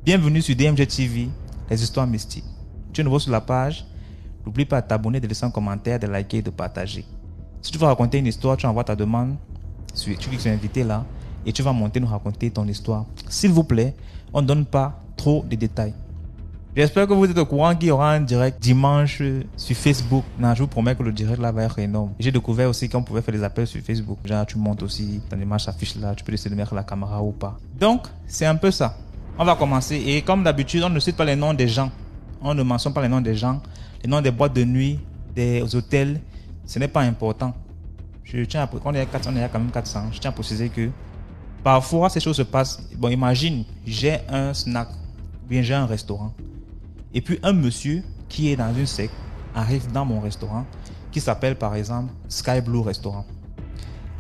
Bienvenue sur DMG TV, les histoires mystiques. Tu es nouveau sur la page, n'oublie pas de t'abonner, de laisser un commentaire, de liker et de partager. Si tu veux raconter une histoire, tu envoies ta demande, tu cliques sur invité là et tu vas monter nous raconter ton histoire. S'il vous plaît, on ne donne pas trop de détails. J'espère que vous êtes au courant qu'il y aura un direct dimanche sur Facebook. Non, je vous promets que le direct là va être énorme. J'ai découvert aussi qu'on pouvait faire des appels sur Facebook. Genre, tu montes aussi, ton image s'affiche là, tu peux décider de mettre la caméra ou pas. Donc, c'est un peu ça. On va commencer et comme d'habitude, on ne cite pas les noms des gens. On ne mentionne pas les noms des gens, les noms des boîtes de nuit, des hôtels. Ce n'est pas important. Je tiens à préciser, on est quand même 400. Je tiens à préciser que parfois ces choses se passent. Bon, imagine, j'ai un snack, ou bien j'ai un restaurant. Et puis un monsieur qui est dans une secte arrive dans mon restaurant, qui s'appelle par exemple Sky Blue Restaurant.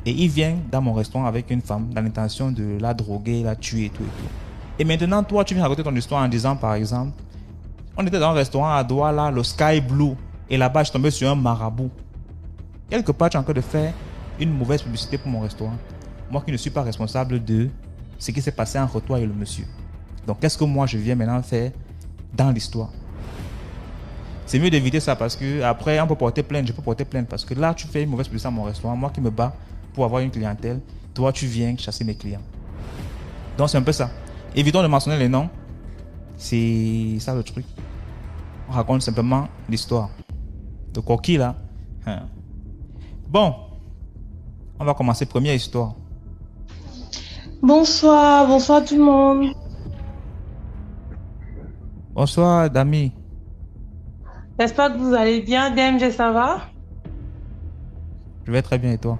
Et il vient dans mon restaurant avec une femme dans l'intention de la droguer, la tuer et tout et tout. Et maintenant, toi, tu viens raconter ton histoire en disant, par exemple, on était dans un restaurant à Douala, le Sky Blue, et là-bas, je suis tombé sur un marabout. Quelque part, tu es en train de faire une mauvaise publicité pour mon restaurant. Moi qui ne suis pas responsable de ce qui s'est passé entre toi et le monsieur. Donc, qu'est-ce que moi, je viens maintenant faire dans l'histoire? C'est mieux d'éviter ça parce que après, on peut porter plainte, je peux porter plainte parce que là, tu fais une mauvaise publicité à mon restaurant. Moi qui me bats pour avoir une clientèle, toi, tu viens chasser mes clients. Donc, c'est un peu ça. Évitons de mentionner les noms. C'est ça le truc. On raconte simplement l'histoire. De coquille là. Bon. On va commencer. Première histoire. Bonsoir tout le monde. Bonsoir, Dami. J'espère que vous allez bien. DMG, ça va? Je vais très bien et toi?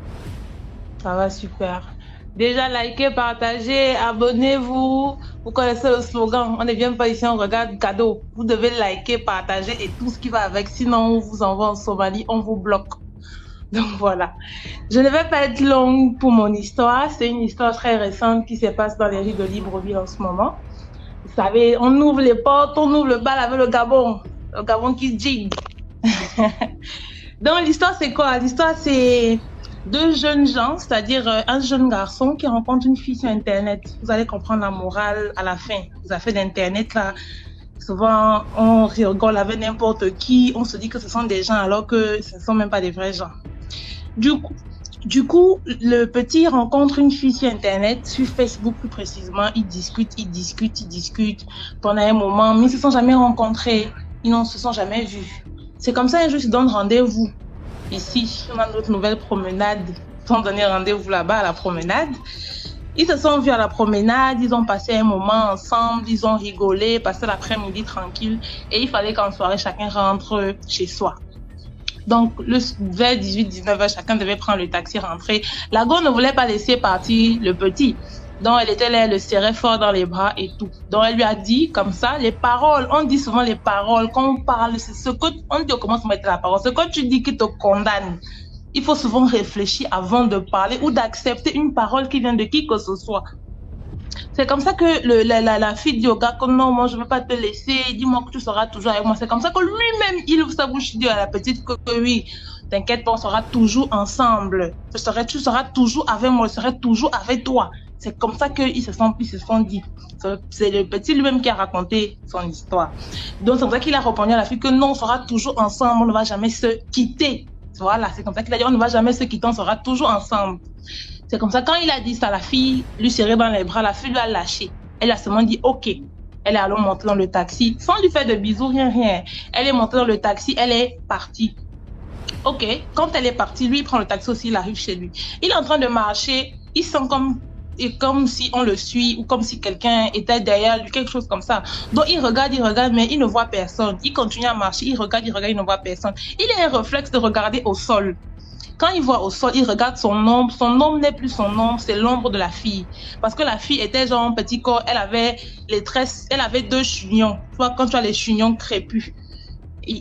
Ça va super. Déjà, likez, partagez, abonnez-vous. Vous connaissez le slogan. On ne vient pas ici, on regarde cadeau. Vous devez liker, partager et tout ce qui va avec. Sinon, on vous envoie en Somalie, on vous bloque. Donc voilà. Je ne vais pas être longue pour mon histoire. C'est une histoire très récente qui se passe dans les rues de Libreville en ce moment. Vous savez, on ouvre les portes, on ouvre le bal avec le Gabon. Le Gabon qui gigue. Donc l'histoire, c'est quoi? L'histoire, c'est deux jeunes gens, c'est-à-dire un jeune garçon qui rencontre une fille sur Internet. Vous allez comprendre la morale à la fin. Vous avez fait d'Internet là. Souvent, on rigole avec n'importe qui. On se dit que ce sont des gens alors que ce ne sont même pas des vrais gens. Du coup, le petit rencontre une fille sur Internet, sur Facebook plus précisément. Ils discutent pendant un moment, mais ils ne se sont jamais rencontrés. Ils ne se sont jamais vus. C'est comme ça, un jour, ils se donnent rendez-vous. Ici, on a notre nouvelle promenade. Ils ont donné rendez-vous là-bas à la promenade. Ils se sont vus à la promenade, ils ont passé un moment ensemble, ils ont rigolé, passé l'après-midi tranquille. Et il fallait qu'en soirée, chacun rentre chez soi. Donc, vers 18-19h, chacun devait prendre le taxi, rentrer. La go ne voulait pas laisser partir le petit. Donc, elle était là, elle le serrait fort dans les bras et tout. Donc, elle lui a dit, comme ça, les paroles, on dit souvent les paroles, quand on parle, c'est ce que, on dit, on commence à mettre la parole. Ce que tu dis qui te condamne, il faut souvent réfléchir avant de parler ou d'accepter une parole qui vient de qui que ce soit. C'est comme ça que la fille dit au gars que non, moi je ne veux pas te laisser, dis-moi que tu seras toujours avec moi. C'est comme ça que lui-même, il ouvre sa bouche, dit à la petite que oui, t'inquiète pas, on sera toujours ensemble. Tu seras toujours avec moi, je serai toujours avec toi. C'est comme ça qu'ils se sont dit. C'est le petit lui-même qui a raconté son histoire. Donc c'est comme ça qu'il a répondu à la fille que non, on sera toujours ensemble, on ne va jamais se quitter. Voilà, c'est comme ça qu'il a dit, on ne va jamais se quitter, on sera toujours ensemble. C'est comme ça, quand il a dit ça, la fille lui serrait dans les bras, la fille lui a lâché. Elle a seulement dit OK. Elle est allée monter dans le taxi, sans lui faire de bisous, rien. Elle est montée dans le taxi, elle est partie. OK, quand elle est partie, lui, il prend le taxi aussi, il arrive chez lui. Il est en train de marcher, il sent comme si on le suit, ou comme si quelqu'un était derrière lui, quelque chose comme ça. Donc il regarde, mais il ne voit personne. Il continue à marcher, il regarde, il ne voit personne. Il a un réflexe de regarder au sol. Quand il voit au sol, il regarde son ombre. Son ombre n'est plus son ombre, c'est l'ombre de la fille. Parce que la fille était genre un petit corps, elle avait les tresses, elle avait 2 chignons. Tu vois, quand tu as les chignons crépus,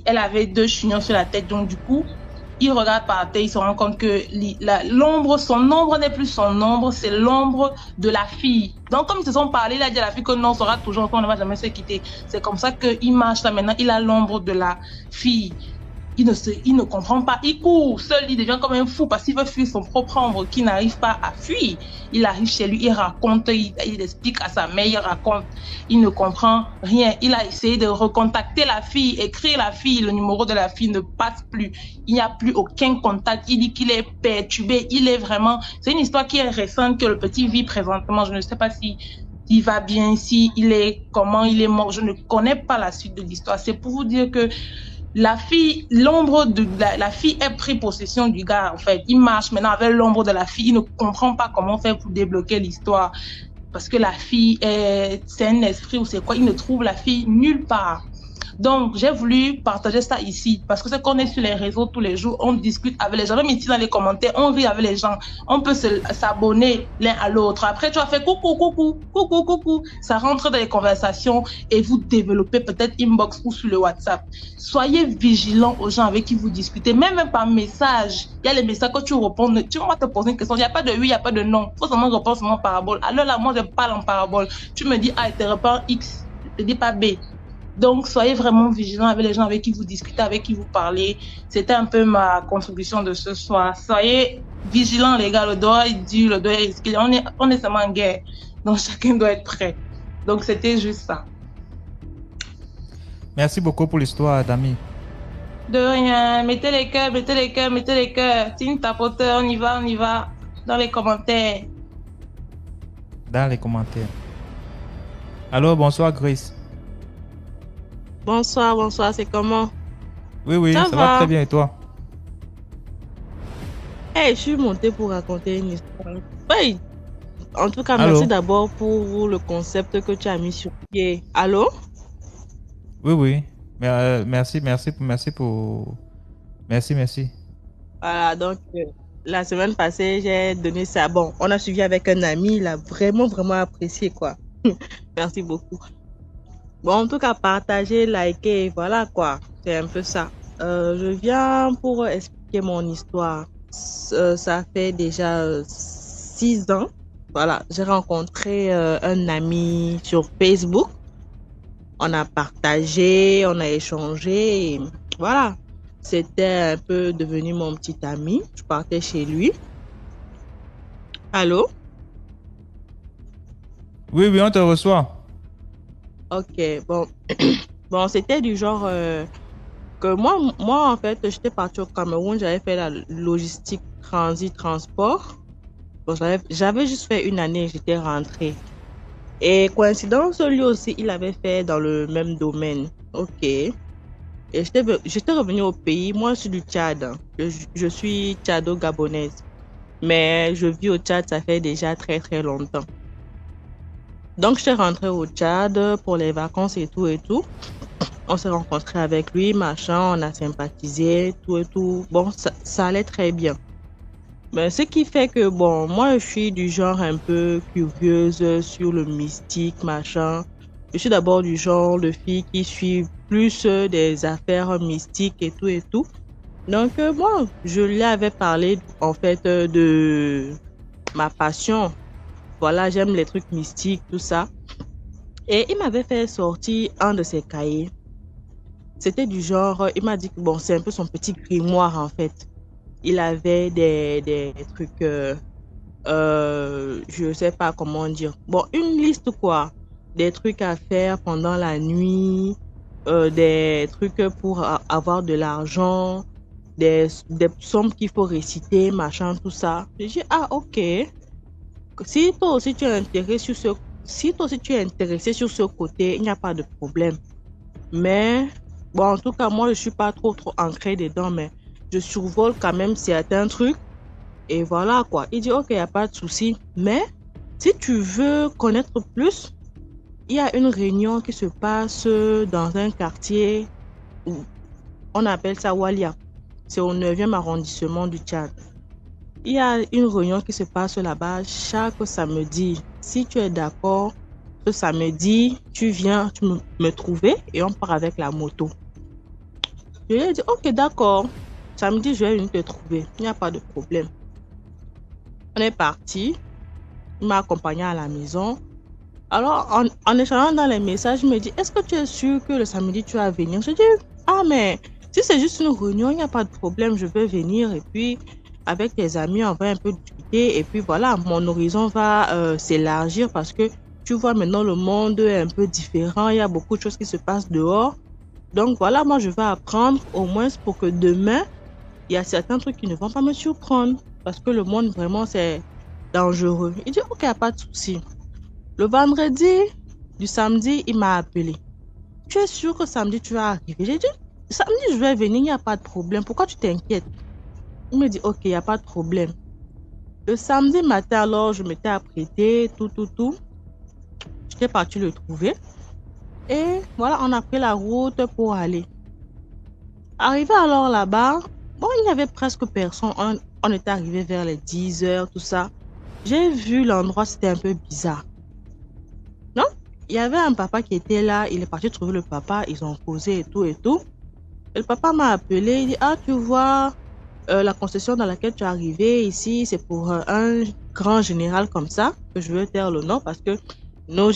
elle avait 2 chignons sur la tête. Donc du coup, il regarde par terre, il se rend compte que l'ombre, son ombre n'est plus son ombre, c'est l'ombre de la fille. Donc comme ils se sont parlé, il a dit à la fille que non, on sera toujours ensemble, on ne va jamais se quitter. C'est comme ça qu'il marche là maintenant, il a l'ombre de la fille. il ne comprend pas. Il court seul, il devient comme un fou parce qu'il veut fuir son propre ombre qui n'arrive pas à fuir. Il arrive chez lui, il raconte, il explique à sa mère, il raconte. Il ne comprend rien. Il a essayé de recontacter la fille, écrire la fille, le numéro de la fille ne passe plus. Il n'y a plus aucun contact. Il dit qu'il est perturbé. Il est vraiment... C'est une histoire qui est récente que le petit vit présentement. Je ne sais pas si il va bien, si il est... Comment il est mort. Je ne connais pas la suite de l'histoire. C'est pour vous dire que la fille, l'ombre de la fille est pris possession du gars, en fait. Il marche maintenant avec l'ombre de la fille. Il ne comprend pas comment faire pour débloquer l'histoire. Parce que la fille, c'est un esprit ou c'est quoi. Il ne trouve la fille nulle part. Donc, j'ai voulu partager ça ici parce que c'est qu'on est sur les réseaux tous les jours, on discute avec les gens, même ici dans les commentaires, on rit avec les gens, on peut s'abonner l'un à l'autre. Après, tu as fait coucou, coucou, coucou, coucou. Ça rentre dans les conversations et vous développez peut-être inbox ou sur le WhatsApp. Soyez vigilants aux gens avec qui vous discutez, même par message. Il y a les messages que tu réponds, tu vas te poser une question, il n'y a pas de oui, il n'y a pas de non. Il faut seulement répondre seulement en parabole. Alors là, moi, je parle en parabole. Tu me dis A et tu réponds X, je ne dis pas B. Donc, soyez vraiment vigilants avec les gens avec qui vous discutez, avec qui vous parlez. C'était un peu ma contribution de ce soir. Soyez vigilants, les gars. Le doigt est dur, le doigt est risqué. On est seulement en guerre. Donc, chacun doit être prêt. Donc, c'était juste ça. Merci beaucoup pour l'histoire, Dami. De rien. Mettez les cœurs, mettez les cœurs, mettez les cœurs. Team tapoteur, on y va. Dans les commentaires. Dans les commentaires. Alors, bonsoir, Grace. Bonsoir, c'est comment? Oui, ça va très bien et toi? Hey, je suis montée pour raconter une histoire. Oui. En tout cas, Allô? merci d'abord pour le concept que tu as mis sur pied. Allô? Oui. Merci. Voilà, donc la semaine passée, j'ai donné ça. Bon, on a suivi avec un ami, il a vraiment apprécié, quoi. Merci beaucoup. Bon, en tout cas, partager, liker, voilà quoi. C'est un peu ça. Je viens pour expliquer mon histoire. Ça fait déjà 6 ans. Voilà, j'ai rencontré un ami sur Facebook. On a partagé, on a échangé. Et voilà, c'était un peu devenu mon petit ami. Je partais chez lui. Allô? Oui, on te reçoit. Ok, bon. Bon, c'était du genre que moi, en fait, j'étais partie au Cameroun, j'avais fait la logistique, transit, transport. Bon, j'avais juste fait 1 année, j'étais rentrée. Et coïncidence, lui aussi, il avait fait dans le même domaine. Ok. Et j'étais revenue au pays. Moi, je suis du Tchad. Je suis tchado-gabonaise. Mais je vis au Tchad, ça fait déjà très, très longtemps. Donc, j'étais rentrée au Tchad pour les vacances et tout. On s'est rencontrés avec lui, machin, on a sympathisé, tout et tout. Bon, ça allait très bien. Mais ce qui fait que, bon, moi, je suis du genre un peu curieuse sur le mystique, machin. Je suis d'abord du genre de fille qui suit plus des affaires mystiques et tout. Donc, moi, je lui avais parlé, en fait, de ma passion. Voilà, j'aime les trucs mystiques, tout ça. Et il m'avait fait sortir un de ses cahiers. C'était du genre, il m'a dit que bon, c'est un peu son petit grimoire en fait. Il avait des trucs, je sais pas comment dire. Bon, une liste quoi. Des trucs à faire pendant la nuit, des trucs pour avoir de l'argent, des sommes qu'il faut réciter, machin, tout ça. J'ai dit, ah ok. Si toi aussi tu es intéressé sur ce côté, il n'y a pas de problème. Mais bon, en tout cas, moi, je suis pas trop ancrée dedans, mais je survole quand même certains trucs. Et voilà quoi. Il dit, ok, il n'y a pas de souci. Mais si tu veux connaître plus, il y a une réunion qui se passe dans un quartier où on appelle ça Walia. C'est au 9e arrondissement du Tchad. Il y a une réunion qui se passe là-bas chaque samedi. Si tu es d'accord, ce samedi, tu viens me trouver et on part avec la moto. Je lui ai dit, ok, d'accord. Samedi, je vais venir te trouver. Il n'y a pas de problème. On est parti. Il m'a accompagné à la maison. Alors, en échangeant dans les messages, il me dit, est-ce que tu es sûr que le samedi, tu vas venir? Je dis, ah, mais Si c'est juste une réunion, il n'y a pas de problème, je vais venir et puis avec tes amis, on va un peu discuter et puis voilà, mon horizon va s'élargir parce que tu vois maintenant le monde est un peu différent, il y a beaucoup de choses qui se passent dehors. Donc voilà, moi je vais apprendre au moins pour que demain, il y a certains trucs qui ne vont pas me surprendre parce que le monde vraiment c'est dangereux. Il dit ok, pas de souci. Le vendredi du samedi, il m'a appelé. Tu es sûr que samedi tu vas arriver? J'ai dit samedi je vais venir, il n'y a pas de problème. Pourquoi tu t'inquiètes? Il me dit ok, il n'y a pas de problème. Le samedi matin alors, je m'étais apprêtée, tout. J'étais partie le trouver. Et voilà, on a pris la route pour aller. Arrivé alors là-bas, bon, il n'y avait presque personne. On était arrivé vers les 10 heures, tout ça. J'ai vu l'endroit, c'était un peu bizarre. Non? Il y avait un papa qui était là. Il est parti trouver le papa. Ils ont causé et tout. Et le papa m'a appelé. Il dit, ah, tu vois, la concession dans laquelle tu es arrivé ici, c'est pour un grand général comme ça, que je veux taire le nom parce que nos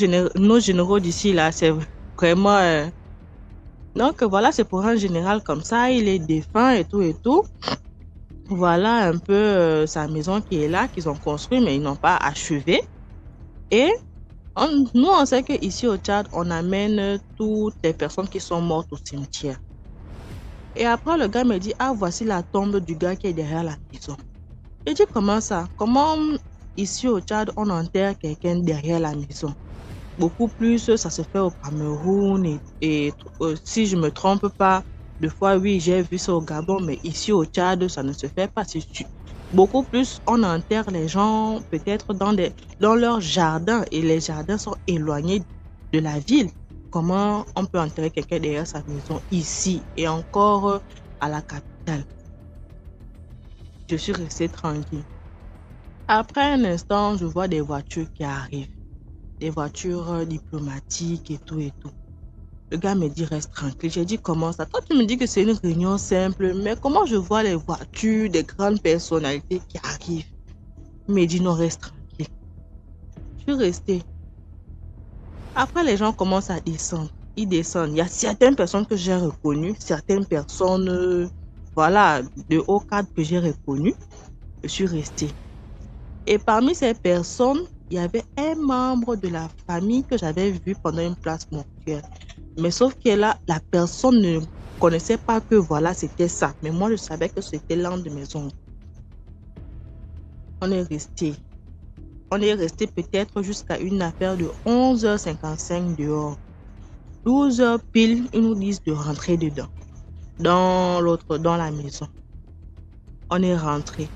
généraux d'ici, là, c'est vraiment... Donc voilà, c'est pour un général comme ça, il est défunt et tout. Voilà un peu sa maison qui est là, qu'ils ont construit, mais ils n'ont pas achevé. Et nous, on sait qu'ici au Tchad, on amène toutes les personnes qui sont mortes au cimetière. Et après, le gars me dit, ah, voici la tombe du gars qui est derrière la maison. Je dis, comment ça? Comment ici au Tchad, on enterre quelqu'un derrière la maison? Beaucoup plus, ça se fait au Cameroun et si je ne me trompe pas, deux fois, oui, j'ai vu ça au Gabon, mais ici au Tchad, ça ne se fait pas. Beaucoup plus, on enterre les gens peut-être dans leur jardin et les jardins sont éloignés de la ville. Comment on peut enterrer quelqu'un derrière sa maison ici et encore à la capitale? Je suis restée tranquille. Après un instant, je vois des voitures qui arrivent. Des voitures diplomatiques et tout. Le gars me dit reste tranquille. J'ai dit comment ça? Toi tu me dis que c'est une réunion simple, mais comment je vois les voitures des grandes personnalités qui arrivent? Il me dit non, reste tranquille. Je suis restée. Après les gens commencent à descendre. Ils descendent. Il y a certaines personnes que j'ai reconnues, certaines personnes voilà, de haut cadre que j'ai reconnues. Je suis restée. Et parmi ces personnes, il y avait un membre de la famille que j'avais vu pendant une place mortuaire. Mais sauf que là, la personne ne connaissait pas que voilà, c'était ça. Mais moi, je savais que c'était l'un de mes oncles. On est resté. On est resté peut-être jusqu'à une affaire de 11h55 dehors. 12h pile, ils nous disent de rentrer dedans. Dans la maison. On est rentré.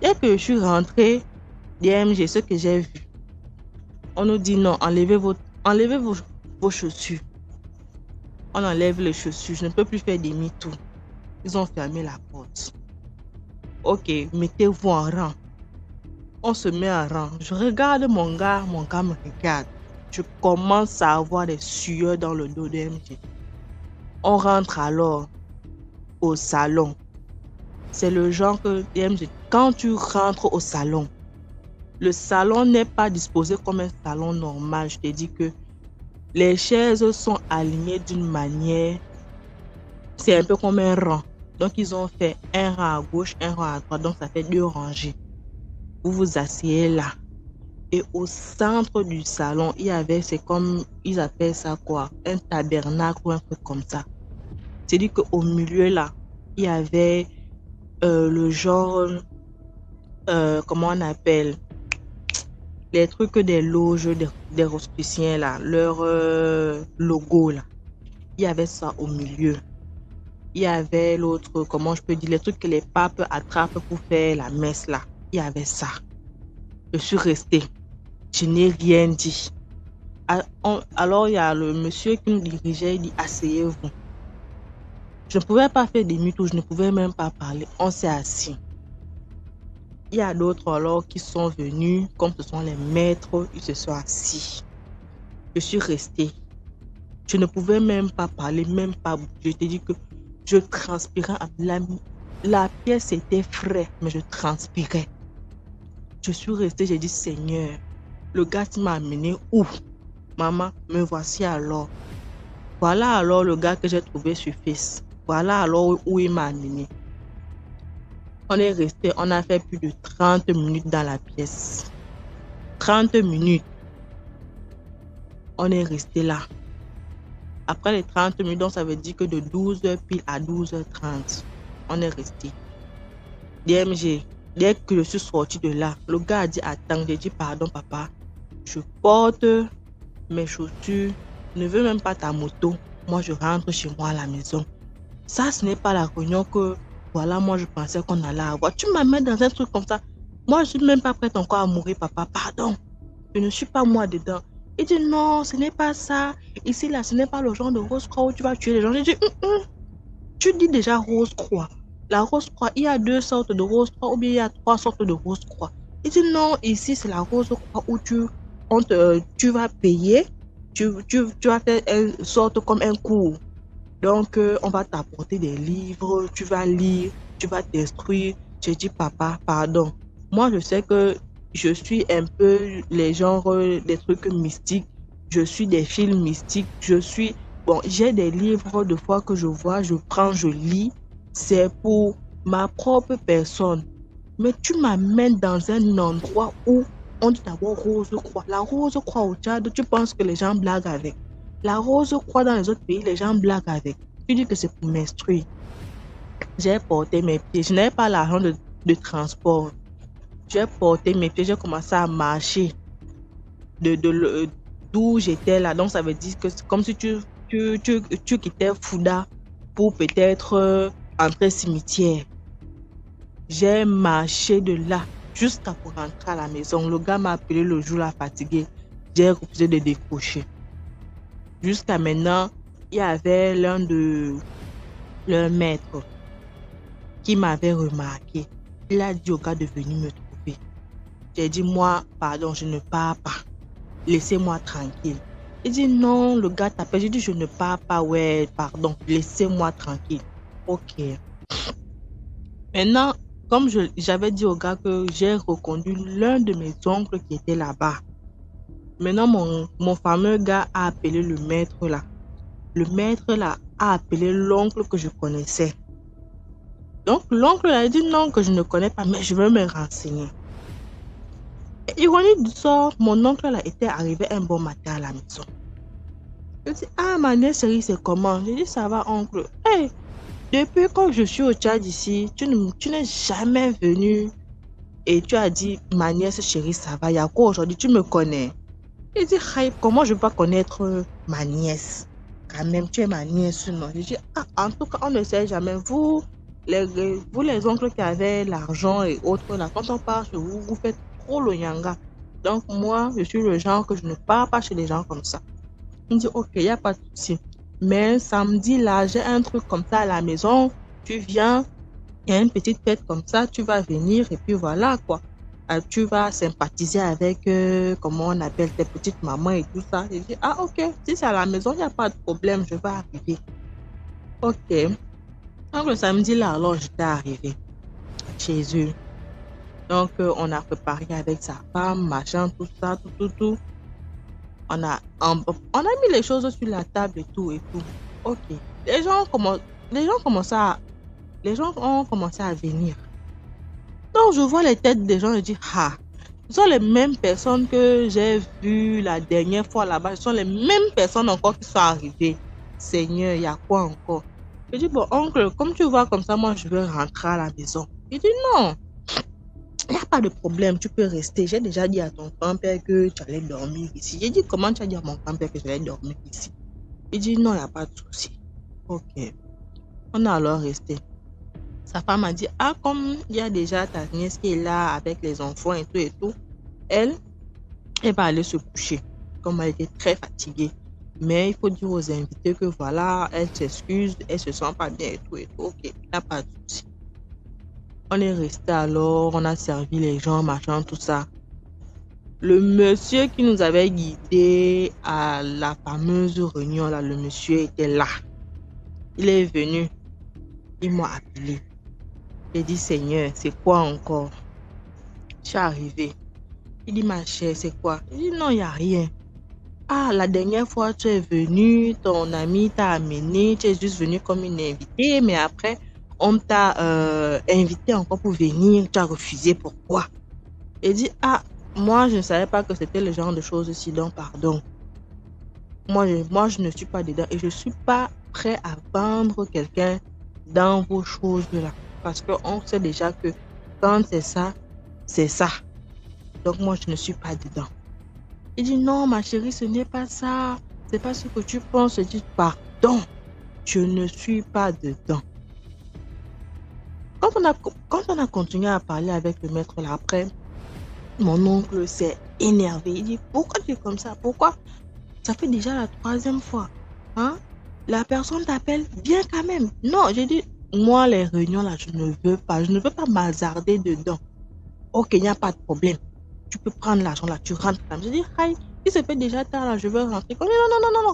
Dès que je suis rentrée, DMG, ce que j'ai vu, on nous dit non, enlevez vos chaussures. On enlève les chaussures, je ne peux plus faire demi-tour. Ils ont fermé la porte. Ok, mettez-vous en rang. On se met en rang. Je regarde mon gars me regarde. Je commence à avoir des sueurs dans le dos DMG. On rentre alors au salon. C'est le genre que DMG, quand tu rentres au salon, le salon n'est pas disposé comme un salon normal. Je te dis que les chaises sont alignées d'une manière, c'est un peu comme un rang. Donc, ils ont fait un rang à gauche, un rang à droite. Donc, ça fait 2 rangées. Vous vous asseyez là. Et au centre du salon, il y avait, c'est comme, ils appellent ça quoi? Un tabernacle ou un truc comme ça. C'est-à-dire qu'au milieu là, il y avait le genre, comment on appelle? Les trucs des loges, des rosicruciens là, leur logo là. Il y avait ça au milieu. Il y avait l'autre, comment je peux dire, les trucs que les papes attrapent pour faire la messe là. Il y avait ça. Je suis restée. Je n'ai rien dit. Alors il y a le monsieur qui nous dirigeait, il dit asseyez-vous. Je ne pouvais pas faire demi-tour, je ne pouvais même pas parler. On s'est assis. Il y a d'autres alors qui sont venus, comme ce sont les maîtres, ils se sont assis. Je suis restée. Je ne pouvais même pas parler, même pas bouger. Je te dis que je transpirais. La pièce était fraîche, mais je transpirais. Je suis restée, j'ai dit Seigneur, le gars qui m'a amené où? Maman, me voici alors. Voilà alors le gars que j'ai trouvé sur Face. Voilà alors où il m'a amené. On est resté, on a fait plus de 30 minutes dans la pièce. 30 minutes. On est resté là. Après les 30 minutes, donc ça veut dire que de 12h pile à 12h30, on est resté. DMG, dès que je suis sorti de là, le gars a dit attends, j'ai dit pardon papa, je porte mes chaussures, ne veux même pas ta moto, moi je rentre chez moi à la maison. Ça, ce n'est pas la réunion que, voilà, moi je pensais qu'on allait avoir. Tu m'amènes dans un truc comme ça. Moi je suis même pas prête encore à mourir papa, pardon. Je ne suis pas moi dedans. Il dit non, ce n'est pas ça. Ici là, ce n'est pas le genre de rose croix où tu vas tuer les gens. J'ai dit tu dis déjà rose croix. La rose croix, il y a 2 sortes de rose croix ou bien il y a 3 sortes de rose croix. Il dit non, ici c'est la rose croix où tu vas payer, tu vas faire une sorte comme un cours. Donc on va t'apporter des livres, tu vas lire, tu vas t'instruire. J'ai dit papa, pardon. Moi je sais que je suis un peu les genres des trucs mystiques, je suis des films mystiques, bon, j'ai des livres de fois que je vois, je prends, je lis, c'est pour ma propre personne. Mais tu m'amènes dans un endroit où on dit d'abord rose croix. La rose croix au Tchad, tu penses que les gens blaguent avec. La rose croix dans les autres pays, les gens blaguent avec. Tu dis que c'est pour m'instruire. J'ai porté mes pieds, je n'avais pas l'argent de transport. J'ai porté mes pieds, j'ai commencé à marcher d'où j'étais là. Donc ça veut dire que c'est comme si tu quittais Fouda pour peut-être entrer cimetière. J'ai marché de là jusqu'à pour rentrer à la maison. Le gars m'a appelé le jour là fatigué. J'ai refusé de décrocher. Jusqu'à maintenant, il y avait l'un de leurs maîtres qui m'avait remarqué. Il a dit au gars de venir me trouver. J'ai dit, moi, pardon, je ne pars pas. Laissez-moi tranquille. Il dit, non, le gars t'appelle. J'ai dit, je ne pars pas. Ouais, pardon, laissez-moi tranquille. Ok. Maintenant, comme j'avais dit au gars que j'ai reconduit l'un de mes oncles qui était là-bas. Maintenant, mon fameux gars a appelé le maître là. Le maître là a appelé l'oncle que je connaissais. Donc, l'oncle a dit non, que je ne connais pas, mais je veux me renseigner. Ironie du sort, mon oncle là était arrivé un bon matin à la maison. Je dis, ah, ma nièce chérie, c'est comment? J'ai dit, ça va, oncle. Hey, depuis quand je suis au Tchad ici, tu n'es jamais venu et tu as dit, ma nièce chérie, ça va. Il y a quoi aujourd'hui? Tu me connais? Il dit, comment je ne peux pas connaître ma nièce? Quand même, tu es ma nièce, non? Je dis, ah, en tout cas, on ne sait jamais. Vous les oncles qui avaient l'argent et autres, là, quand on part chez vous, vous faites trop le yanga. Donc, moi, je suis le genre que je ne pars pas chez les gens comme ça. Il dit, ok, il n'y a pas de souci. Mais samedi, là, j'ai un truc comme ça à la maison. Tu viens, il y a une petite fête comme ça, tu vas venir et puis voilà, quoi. Tu vas sympathiser avec, comment on appelle, tes petites mamans et tout ça. Je dis, ah, ok, si c'est à la maison, il n'y a pas de problème, je vais arriver. Ok. Donc, le samedi, là, alors, j'étais arrivée chez eux. Donc, on a préparé avec sa femme, machin, tout ça, tout. On a mis les choses sur la table et tout. Ok. Les gens ont commencé à venir. Donc, je vois les têtes des gens et je dis, ah, ce sont les mêmes personnes que j'ai vues la dernière fois là-bas. Ce sont les mêmes personnes encore qui sont arrivées. Seigneur, il y a quoi encore? Je dis, bon, oncle, comme tu vois comme ça, moi, je veux rentrer à la maison. Il dit, non, il n'y a pas de problème, tu peux rester. J'ai déjà dit à ton grand-père que tu allais dormir ici. J'ai dit, comment tu as dit à mon grand-père que j'allais dormir ici? Il dit, non, il n'y a pas de souci. Ok. On a alors resté. Sa femme a dit, ah, comme il y a déjà ta nièce qui est là avec les enfants et tout, elle va aller se coucher. Comme elle était très fatiguée. Mais il faut dire aux invités que voilà, elle s'excuse, elle se sent pas bien et tout. Ok, il n'y a pas de souci. On est resté alors, on a servi les gens, machin, tout ça. Le monsieur qui nous avait guidés à la fameuse réunion là, le monsieur était là. Il est venu, il m'a appelé. J'ai dit, Seigneur, c'est quoi encore? Je suis arrivé. Il dit, ma chère, c'est quoi? Il dit, non, il n'y a rien. ah, la dernière fois, tu es venu, ton ami t'a amené, tu es juste venu comme une invitée, mais après, on t'a invité encore pour venir, tu as refusé, pourquoi? Et dit, ah, moi, je ne savais pas que c'était le genre de choses ici, donc pardon. Moi, je ne suis pas dedans et je ne suis pas prêt à vendre quelqu'un dans vos choses-là. Parce qu'on sait déjà que quand c'est ça, c'est ça. Donc, moi, je ne suis pas dedans. Il dit, non, ma chérie, ce n'est pas ça. C'est pas ce que tu penses. Je dis, pardon, je ne suis pas dedans. Quand on a continué à parler avec le maître là, après, mon oncle s'est énervé. Il dit, pourquoi tu es comme ça? Pourquoi? Ça fait déjà la 3e fois. Hein? La personne t'appelle, viens quand même. Non, j'ai dit, moi, les réunions là, je ne veux pas. Je ne veux pas m'hasarder dedans. Ok, il n'y a pas de problème. Tu peux prendre l'argent là, tu rentres quand même. J'ai dit, hi, si ça fait déjà tard là, je veux rentrer. Non, non, non, non, non,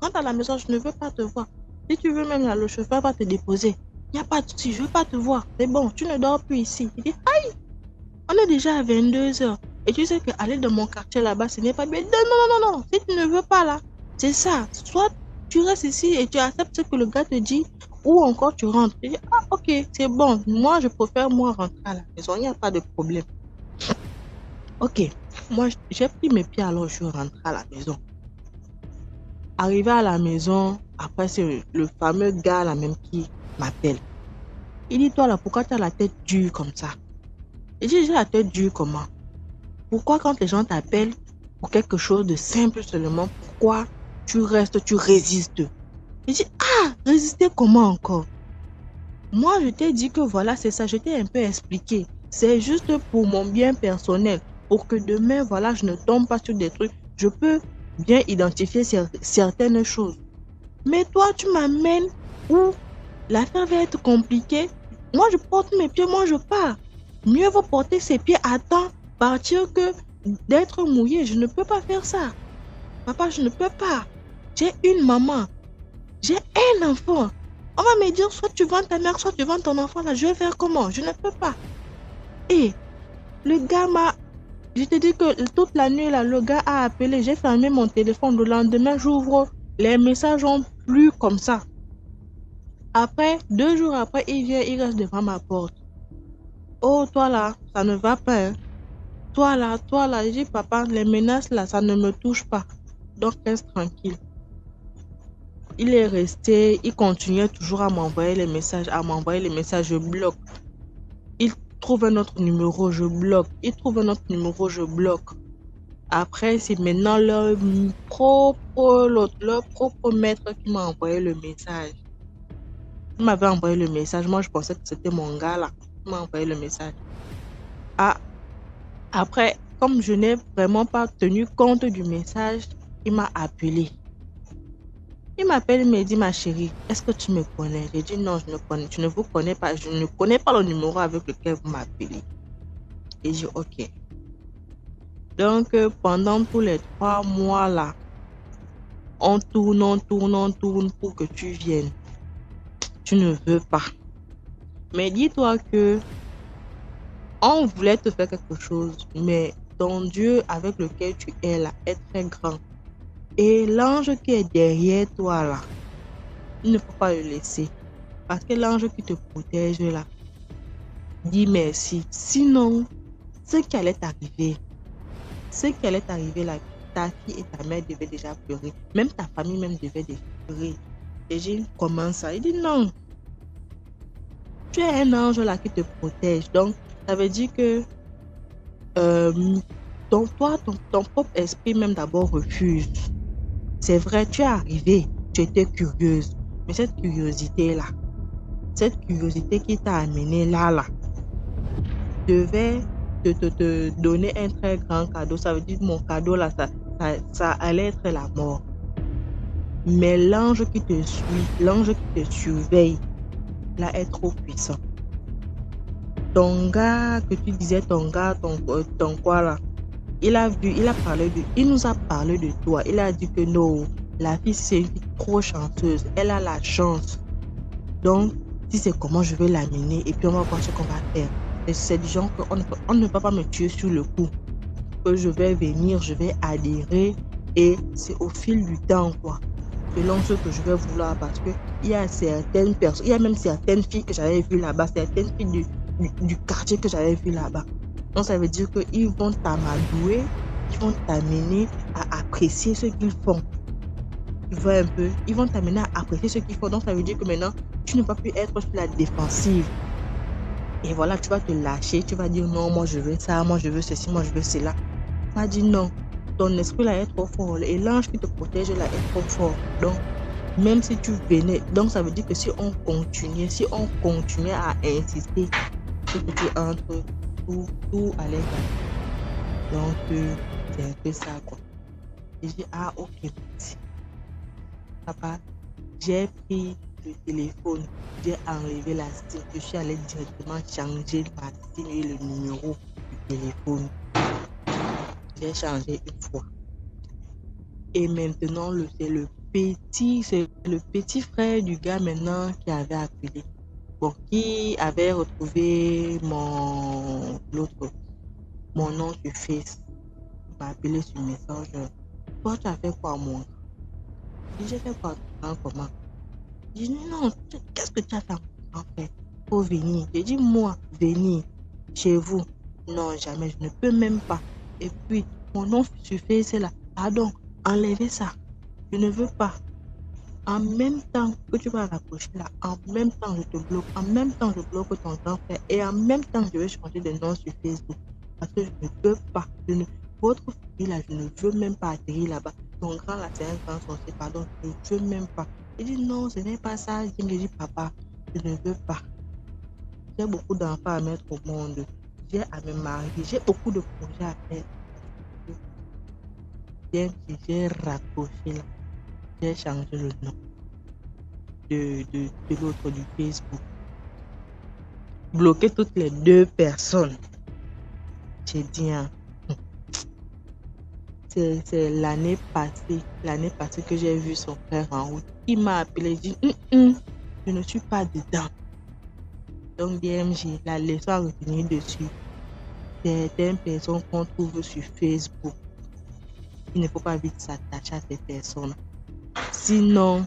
rentre à la maison, je ne veux pas te voir. Si tu veux même là, le chauffeur va te déposer. Il n'y a pas de souci, je ne veux pas te voir. C'est bon, tu ne dors plus ici. Il dit, hi, on est déjà à 22h. Et tu sais qu'aller dans mon quartier là-bas, ce n'est pas bien. Non, non, non, non, si tu ne veux pas là, c'est ça. Soit tu restes ici et tu acceptes ce que le gars te dit, ou encore tu rentres. Tu dis, ah, ok, c'est bon. Moi, je préfère moi rentrer à la maison. Il n'y a pas de problème. Ok, moi, j'ai pris mes pieds alors je suis rentrée à la maison. Arrivé à la maison, après, c'est le fameux gars là même qui m'appelle. Il dit, toi là, pourquoi tu as la tête dure comme ça? Et j'ai la tête dure comment? Pourquoi quand les gens t'appellent pour quelque chose de simple seulement, pourquoi tu restes, tu résistes? Je dis, ah, résister comment encore? Moi, je t'ai dit que voilà, c'est ça, je t'ai un peu expliqué. C'est juste pour mon bien personnel, pour que demain, voilà, je ne tombe pas sur des trucs. Je peux bien identifier certaines choses. Mais toi, tu m'amènes où l'affaire va être compliquée. Moi, je porte mes pieds, moi, je pars. Mieux vaut porter ses pieds à temps, partir que d'être mouillé. Je ne peux pas faire ça. Papa, je ne peux pas. J'ai une maman. J'ai un enfant. On va me dire, soit tu vends ta mère, soit tu vends ton enfant. Là, je vais faire comment? Je ne peux pas. Et le gars m'a... Je te dis que toute la nuit, là, le gars a appelé. J'ai fermé mon téléphone. Le lendemain, j'ouvre. Les messages ont plus comme ça. Après, 2 jours après, il vient, il reste devant ma porte. Oh, toi là, ça ne va pas. Hein? Toi là, je dis, papa, les menaces là, ça ne me touche pas. Donc, reste tranquille. Il est resté, il continuait toujours à m'envoyer les messages, je bloque. Il trouve un autre numéro, je bloque. Il trouve un autre numéro, je bloque. Après, c'est maintenant leur propre maître qui m'a envoyé le message. Il m'avait envoyé le message. Moi, je pensais que c'était mon gars là. Il m'a envoyé le message. Ah, après, comme je n'ai vraiment pas tenu compte du message, il m'a appelé. Il m'appelle, il me dit, ma chérie, est-ce que tu me connais? J'ai dit, non, je ne vous connais pas. Je ne connais pas le numéro avec lequel vous m'appelez. Et j'ai dit, ok. Donc, pendant tous les 3 mois là, on tourne pour que tu viennes. Tu ne veux pas. Mais dis-toi que on voulait te faire quelque chose, mais ton Dieu avec lequel tu es là est très grand. Et l'ange qui est derrière toi là, il ne faut pas le laisser. Parce que l'ange qui te protège là, dit merci. Sinon, ce qui allait t'arriver là, ta fille et ta mère devaient déjà pleurer. Même ta famille même devait pleurer. Et j'ai dit, comment ça? Il dit non. Tu es un ange là qui te protège. Donc, ça veut dire que ton propre esprit même d'abord refuse. C'est vrai, tu es arrivé, tu étais curieuse. Mais cette curiosité-là, cette curiosité qui t'a amené là, devait te donner un très grand cadeau. Ça veut dire que mon cadeau là, ça allait être la mort. Mais l'ange qui te suit, l'ange qui te surveille, là est trop puissant. Ton gars que tu disais, ton quoi là, il nous a parlé de toi. Il a dit que non, la fille c'est une fille trop chanceuse. Elle a la chance. Donc, si c'est comment je vais l'amener et puis on va voir ce qu'on va faire. Et c'est du genre qu'on ne peut pas me tuer sur le coup. Que je vais venir, je vais adhérer Et c'est au fil du temps, quoi, selon ce que je vais vouloir, parce que il y a certaines personnes, il y a même certaines filles que j'avais vues là-bas, certaines filles du quartier que j'avais vues là-bas. Donc, ça veut dire qu'ils vont t'amadouer, ils vont t'amener à apprécier ce qu'ils font. Tu vois un peu, ils vont t'amener à apprécier ce qu'ils font. Donc, ça veut dire que maintenant, tu ne vas plus être sur la défensive. Et voilà, tu vas te lâcher, tu vas dire non, moi je veux ça, moi je veux ceci, moi je veux cela. Tu vas dire non, ton esprit là est trop fort, et l'ange qui te protège là est trop fort. Donc, même si tu venais, donc ça veut dire que si on continuait à insister, c'est que tu entres, tout allait bien. Donc, c'est un peu ça, quoi. Et j'ai dit, ah, ok, merci. Papa, j'ai pris le téléphone, j'ai enlevé la SIM, je suis allée directement changer ma SIM et le numéro du téléphone. J'ai changé une fois. Et maintenant, c'est le petit frère du gars maintenant qui avait appelé. Bon, qui avait retrouvé mon nom sur Face. Il m'a appelé sur message. Toi, tu as fait quoi, mon gars? J'ai fait quoi, comment? Je dis non, qu'est-ce que tu as fait en fait? Faut venir. J'ai dit moi, venir chez vous. Non, jamais, je ne peux même pas. Et puis, mon nom sur Face, c'est là. Pardon, enlevez ça. Je ne veux pas. En même temps que tu vas raccrocher là, en même temps je te bloque, en même temps je bloque ton grand frère et en même temps je vais changer de nom sur Facebook. Parce que je ne peux pas. Votre fille là, je ne veux même pas atterrir là-bas. Ton grand là, c'est un grand sorcier, pardon, je ne veux même pas. Il dit non, ce n'est pas ça. Il me dit papa, je ne veux pas. J'ai beaucoup d'enfants à mettre au monde. J'ai à me marier. J'ai beaucoup de projets à faire. Bien que j'ai raccroché là. J'ai changé le nom de l'autre du Facebook. Bloqué toutes les 2 personnes. J'ai dit, hein, c'est l'année passée que j'ai vu son frère en route. Il m'a appelé, il dit, je ne suis pas dedans. Donc, DMG, la leçon à retenir dessus. Certaines personnes qu'on trouve sur Facebook. Il ne faut pas vite s'attacher à ces personnes. Sinon,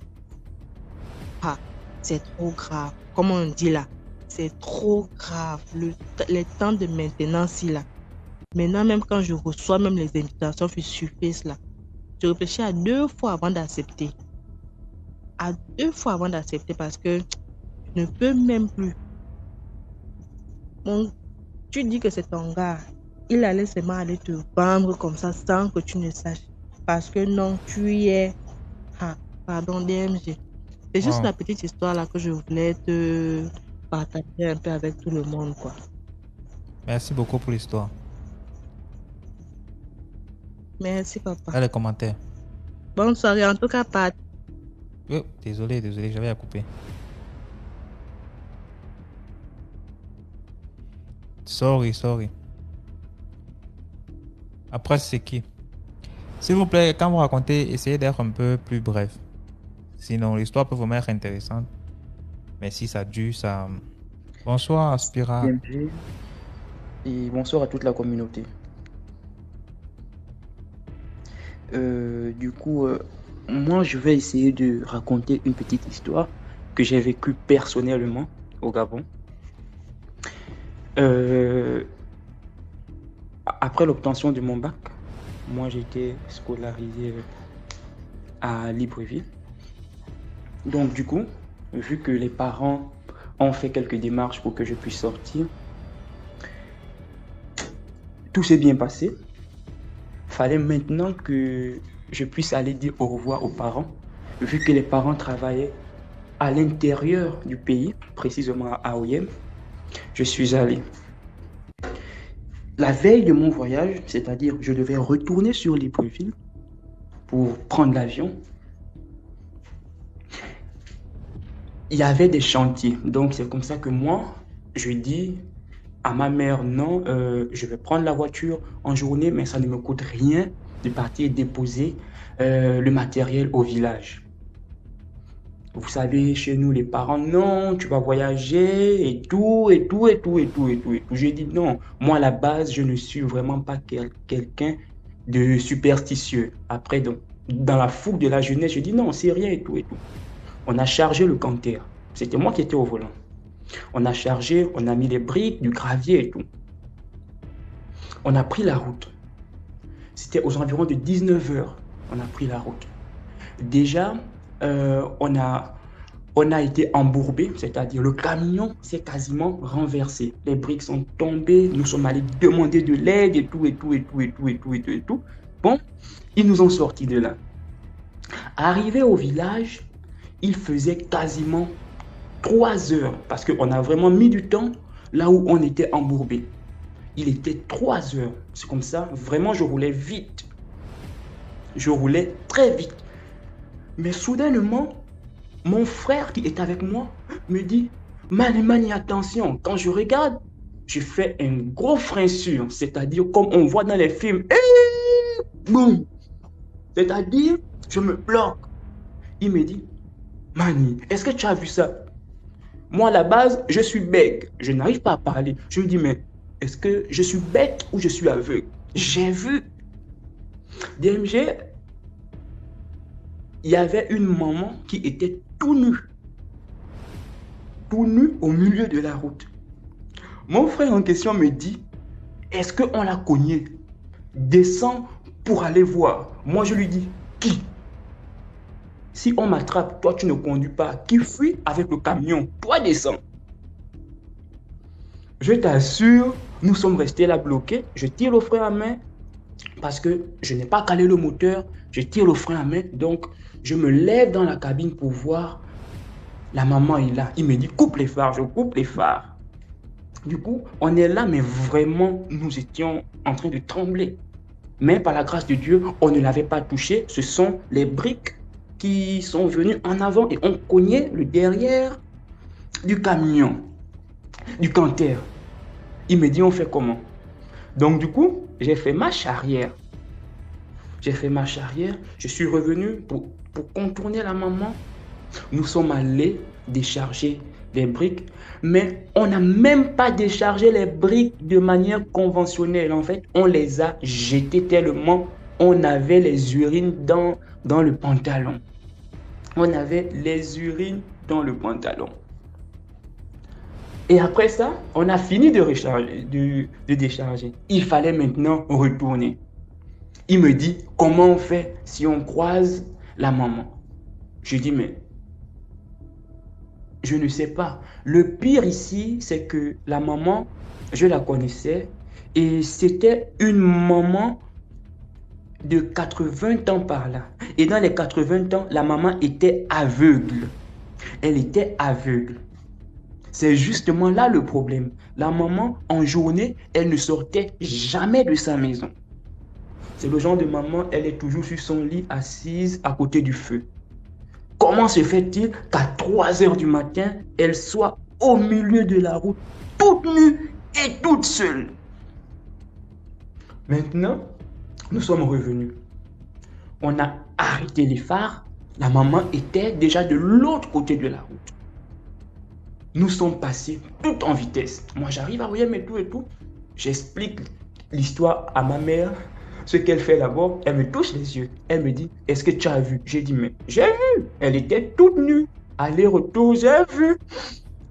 c'est trop grave. Comme on dit là, c'est trop grave. Les temps de maintenance là. Maintenant, même quand je reçois même les invitations sur Face là, je réfléchis à 2 fois avant d'accepter. À 2 fois avant d'accepter parce que je ne peux même plus. Bon, tu dis que c'est ton gars. Il allait seulement aller te vendre comme ça sans que tu ne saches. Parce que non, tu es... pardon, DMG. C'est juste la petite histoire là que je voulais te partager un peu avec tout le monde, quoi. Merci beaucoup pour l'histoire. Merci, papa. Dans les commentaires. Bonne soirée, en tout cas, pas. Oh, désolé, j'avais à couper. Sorry. Après, c'est qui? S'il vous plaît, quand vous racontez, essayez d'être un peu plus bref. Sinon, l'histoire peut vraiment être intéressante. Mais si ça dure, ça... Bonsoir, Aspira. Et bonsoir à toute la communauté. Du coup, moi, je vais essayer de raconter une petite histoire que j'ai vécue personnellement au Gabon. Après l'obtention de mon bac, moi, j'étais scolarisé à Libreville. Donc, du coup, vu que les parents ont fait quelques démarches pour que je puisse sortir, tout s'est bien passé. Fallait maintenant que je puisse aller dire au revoir aux parents, vu que les parents travaillaient à l'intérieur du pays, précisément à Oyem. Je suis allé. La veille de mon voyage, c'est-à-dire je devais retourner sur Libreville pour prendre l'avion, il y avait des chantiers. Donc c'est comme ça que moi, je dis à ma mère, non, je vais prendre la voiture en journée, mais ça ne me coûte rien de partir déposer le matériel au village. Vous savez, chez nous, les parents, non, tu vas voyager et tout. J'ai dit non, moi à la base, je ne suis vraiment pas quelqu'un de superstitieux. Après, donc, dans la fougue de la jeunesse, je dis non, c'est rien et tout et tout. On a chargé le canter. C'était moi qui étais au volant. On a chargé, on a mis les briques, du gravier et tout. On a pris la route. C'était aux environs de 19 heures. On a pris la route. Déjà, on a été embourbé, c'est-à-dire le camion s'est quasiment renversé. Les briques sont tombées, nous sommes allés demander de l'aide et tout, et tout, et tout, et tout, et tout, et tout, et tout. Bon, ils nous ont sortis de là. Arrivé au village, il faisait quasiment 3 heures, parce qu'on a vraiment mis du temps là où on était embourbé. Il était 3 heures. C'est comme ça, vraiment, je roulais vite. Je roulais très vite. Mais soudainement, mon frère qui est avec moi me dit, Mani, Mani, attention. Quand je regarde, je fais un gros frein sûr, c'est-à-dire comme on voit dans les films. Boum. C'est-à-dire, je me bloque. Il me dit, Mani, est-ce que tu as vu ça? Moi, à la base, je suis bègue. Je n'arrive pas à parler. Je lui dis, mais est-ce que je suis bête ou je suis aveugle? J'ai vu. DMG, il y avait une maman qui était tout nue au milieu de la route. Mon frère en question me dit, est-ce qu'on l'a cogné? Descends pour aller voir. Moi, je lui dis, qui? Si on m'attrape, toi, tu ne conduis pas. Qui fuit avec le camion? Toi, descends. Je t'assure, nous sommes restés là bloqués. Je tire le frein à main parce que je n'ai pas calé le moteur. Je tire le frein à main. Donc, je me lève dans la cabine pour voir. La maman est là. Il me dit, coupe les phares. Je coupe les phares. Du coup, on est là, mais vraiment, nous étions en train de trembler. Mais par la grâce de Dieu, on ne l'avait pas touché. Ce sont les briques qui sont venues en avant et ont cogné le derrière du camion, du canter. Il me dit, on fait comment? Donc du coup, j'ai fait marche arrière. Je suis revenu pour contourner la maman. Nous sommes allés décharger les briques, mais on n'a même pas déchargé les briques de manière conventionnelle. En fait, on les a jetées tellement on avait les urines dans le pantalon. Et après ça, on a fini de décharger. Il fallait maintenant retourner. Il me dit, comment on fait si on croise la maman? Je dis, mais je ne sais pas. Le pire ici, c'est que la maman, je la connaissais et c'était une maman de 80 ans par là. Et dans les 80 ans, la maman était aveugle. Elle était aveugle. C'est justement là le problème. La maman, en journée, elle ne sortait jamais de sa maison. C'est le genre de maman, elle est toujours sur son lit, assise à côté du feu. Comment se fait-il qu'à 3 heures du matin, elle soit au milieu de la route, toute nue et toute seule? Maintenant, nous sommes revenus. On a arrêté les phares. La maman était déjà de l'autre côté de la route. Nous sommes passés tout en vitesse. Moi, j'arrive à regarder mes tout et tout. J'explique l'histoire à ma mère. Ce qu'elle fait d'abord, elle me touche les yeux. Elle me dit, est-ce que tu as vu? J'ai dit, mais j'ai vu. Elle était toute nue. Aller-retour, j'ai vu.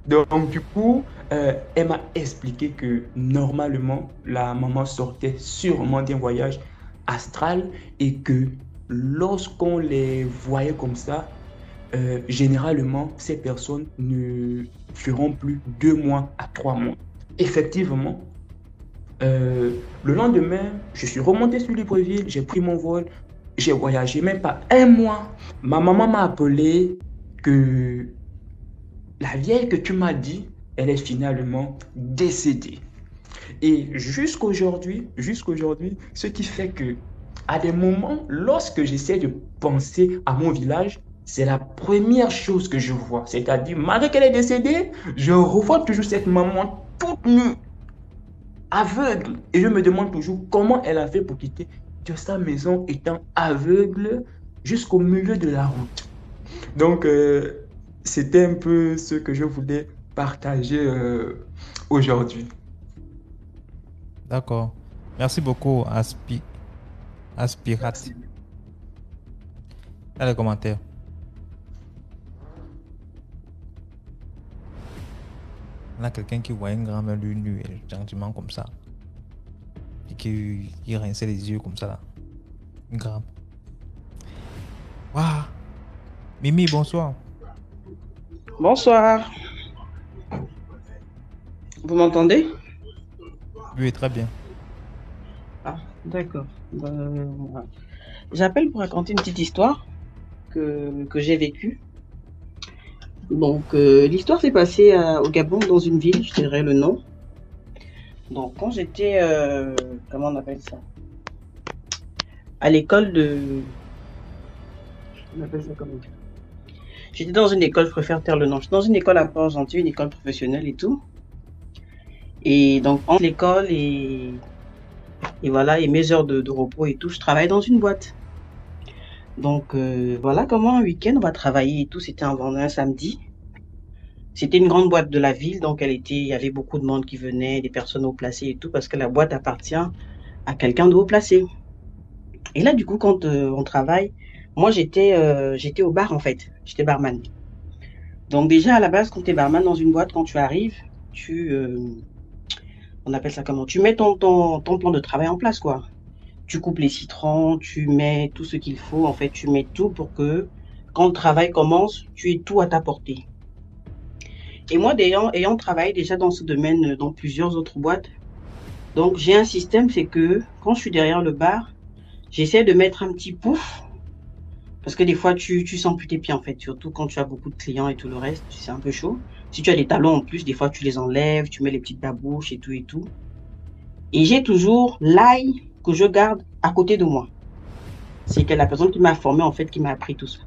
Donc, du coup, elle m'a expliqué que normalement, la maman sortait sûrement d'un voyage astral et que lorsqu'on les voyait comme ça, généralement, ces personnes ne feront plus 2 mois à 3 mois. Effectivement, le lendemain, je suis remonté sur Libreville, j'ai pris mon vol, j'ai voyagé même pas 1 mois. Ma maman m'a appelé que la vieille que tu m'as dit, elle est finalement décédée. Et jusqu'aujourd'hui, ce qui fait que à des moments, lorsque j'essaie de penser à mon village, c'est la première chose que je vois. C'est-à-dire, malgré qu'elle est décédée, je revois toujours cette maman toute nue, aveugle. Et je me demande toujours comment elle a fait pour quitter de sa maison étant aveugle jusqu'au milieu de la route. Donc, c'était un peu ce que je voulais partager aujourd'hui. D'accord. Merci beaucoup, Aspi. Aspirate. Dans les commentaires. On a quelqu'un qui voit une grand-mère nue, gentiment comme ça. Et qui rinçait les yeux comme ça là. Une grande. Waouh. Mimi, bonsoir. Bonsoir. Vous m'entendez? Oui, très bien. Ah, d'accord. Voilà. J'appelle pour raconter une petite histoire que j'ai vécue. Donc, l'histoire s'est passée au Gabon, dans une ville, je dirais le nom. Donc, quand j'étais, comment on appelle ça? À l'école de... On appelle ça comment? J'étais dans une école, je préfère taire le nom. J'étais dans une école à Port-Gentil, une école professionnelle et tout. Et donc, entre l'école et voilà, et mes heures de repos et tout, je travaille dans une boîte. Donc, voilà comment un week-end, on va travailler et tout. C'était un samedi. C'était une grande boîte de la ville, donc il y avait beaucoup de monde qui venait, des personnes haut placées et tout, parce que la boîte appartient à quelqu'un de haut placé. Et là, du coup, quand on travaille, moi, j'étais au bar, en fait. J'étais barman. Donc, déjà, à la base, quand tu es barman dans une boîte, quand tu arrives, on appelle ça comment? Tu mets ton plan de travail en place, quoi. Tu coupes les citrons, tu mets tout ce qu'il faut. En fait, tu mets tout pour que, quand le travail commence, tu aies tout à ta portée. Et moi, ayant travaillé déjà dans ce domaine, dans plusieurs autres boîtes, donc j'ai un système, c'est que quand je suis derrière le bar, j'essaie de mettre un petit pouf, parce que des fois, tu sens plus tes pieds, en fait, surtout quand tu as beaucoup de clients et tout le reste, c'est un peu chaud. Si tu as des talons en plus, des fois, tu les enlèves, tu mets les petites babouches et tout et tout. Et j'ai toujours l'ail que je garde à côté de moi. C'est que la personne qui m'a formé, en fait, qui m'a appris tout ça.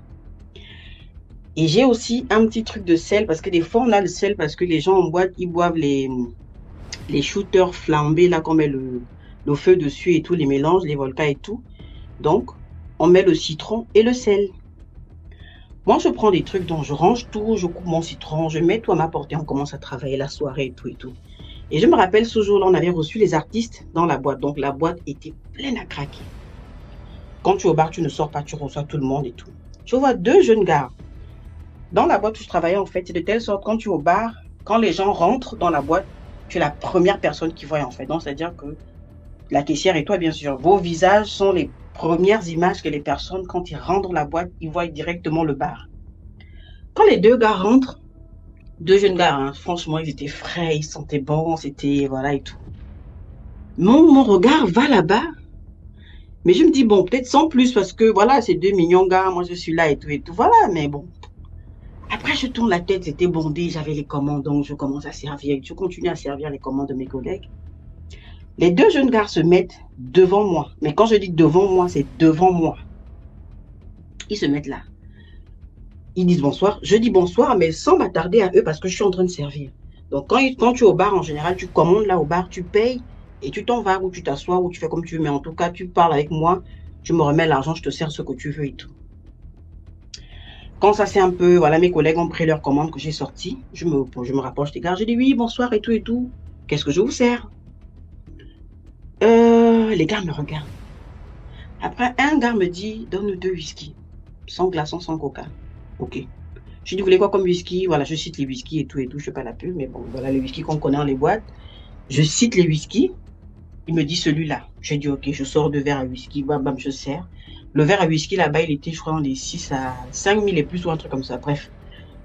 Et j'ai aussi un petit truc de sel, parce que des fois, on a le sel parce que les gens en boîte, ils boivent les shooters flambés, là, qu'on met le feu dessus et tout, les mélanges, les volcans et tout. Donc, on met le citron et le sel. Moi, je prends des trucs dont je range tout, je coupe mon citron, je mets tout à ma portée, on commence à travailler la soirée et tout et tout. Et je me rappelle ce jour-là, on avait reçu les artistes dans la boîte, donc la boîte était pleine à craquer. Quand tu es au bar, tu ne sors pas, tu reçois tout le monde et tout. Je vois 2 jeunes gars. Dans la boîte où je travaillais, en fait, c'est de telle sorte, quand tu es au bar, quand les gens rentrent dans la boîte, tu es la première personne qui voit, en fait. Donc, c'est-à-dire que la caissière et toi, bien sûr, vos visages sont les premières images que les personnes, quand ils rentrent dans la boîte, ils voient directement le bar. Quand les 2 gars rentrent, 2 jeunes gars, hein, franchement, ils étaient frais, ils sentaient bon, c'était, voilà, et tout. Mon regard va là-bas, mais je me dis, bon, peut-être sans plus, parce que, voilà, c'est 2 mignons gars, moi, je suis là et tout, voilà, mais bon. Après, je tourne la tête, c'était bondé, j'avais les commandes, donc je commence à servir, je continue à servir les commandes de mes collègues. Les 2 jeunes gars se mettent devant moi, mais quand je dis devant moi, c'est devant moi. Ils se mettent là. Ils disent bonsoir, je dis bonsoir, mais sans m'attarder à eux parce que je suis en train de servir. Donc, quand tu es au bar, en général, tu commandes là au bar, tu payes et tu t'en vas ou tu t'assois ou tu fais comme tu veux. Mais en tout cas, tu parles avec moi, tu me remets l'argent, je te sers ce que tu veux et tout. Quand ça c'est un peu, voilà, mes collègues ont pris leur commande que j'ai sortie, je me rapproche des gars, je dis oui, bonsoir et tout et tout. Qu'est-ce que je vous sers? Les gars me regardent. Après, un gars me dit, donne-nous 2 whisky, sans glaçon, sans coca. Ok. Je dis, vous voulez quoi comme whisky? Voilà, je cite les whisky et tout, je fais pas la pub, mais bon, voilà les whisky qu'on connaît dans les boîtes. Je cite les whisky. Il me dit celui-là. Je dis, ok, je sors 2 verres à whisky, bam, bam, je sers. Le verre à whisky là-bas, il était, je crois, dans les 6 à 5 000 et plus ou un truc comme ça. Bref,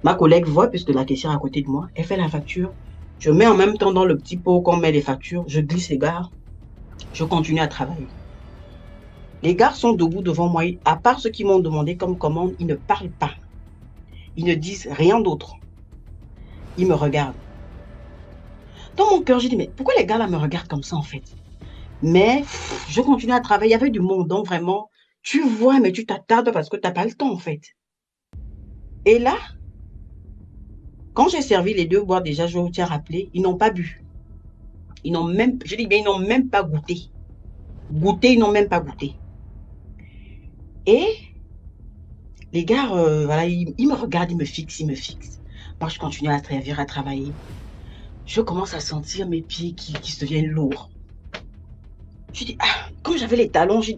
ma collègue voit, puisque la caissière à côté de moi, elle fait la facture. Je mets en même temps dans le petit pot qu'on met les factures, je glisse les gars, je continue à travailler. Les gars sont debout devant moi, à part ceux qui m'ont demandé comme commande, ils ne parlent pas. Ils ne disent rien d'autre. Ils me regardent. Dans mon cœur, j'ai dit, mais pourquoi les gars là me regardent comme ça en fait? Mais je continue à travailler. Il y avait du monde, donc vraiment, tu vois, mais tu t'attardes parce que tu n'as pas le temps en fait. Et là, quand j'ai servi les 2 boîtes, déjà, je vous tiens à rappeler, ils n'ont pas bu. Ils n'ont même, je dis bien, ils n'ont même pas goûté. Ils n'ont même pas goûté. Et les gars, voilà, ils me regardent, ils me fixent. Moi, je continue à servir, à travailler. Je commence à sentir mes pieds qui se deviennent lourds. Je dis, ah, comme j'avais les talons, il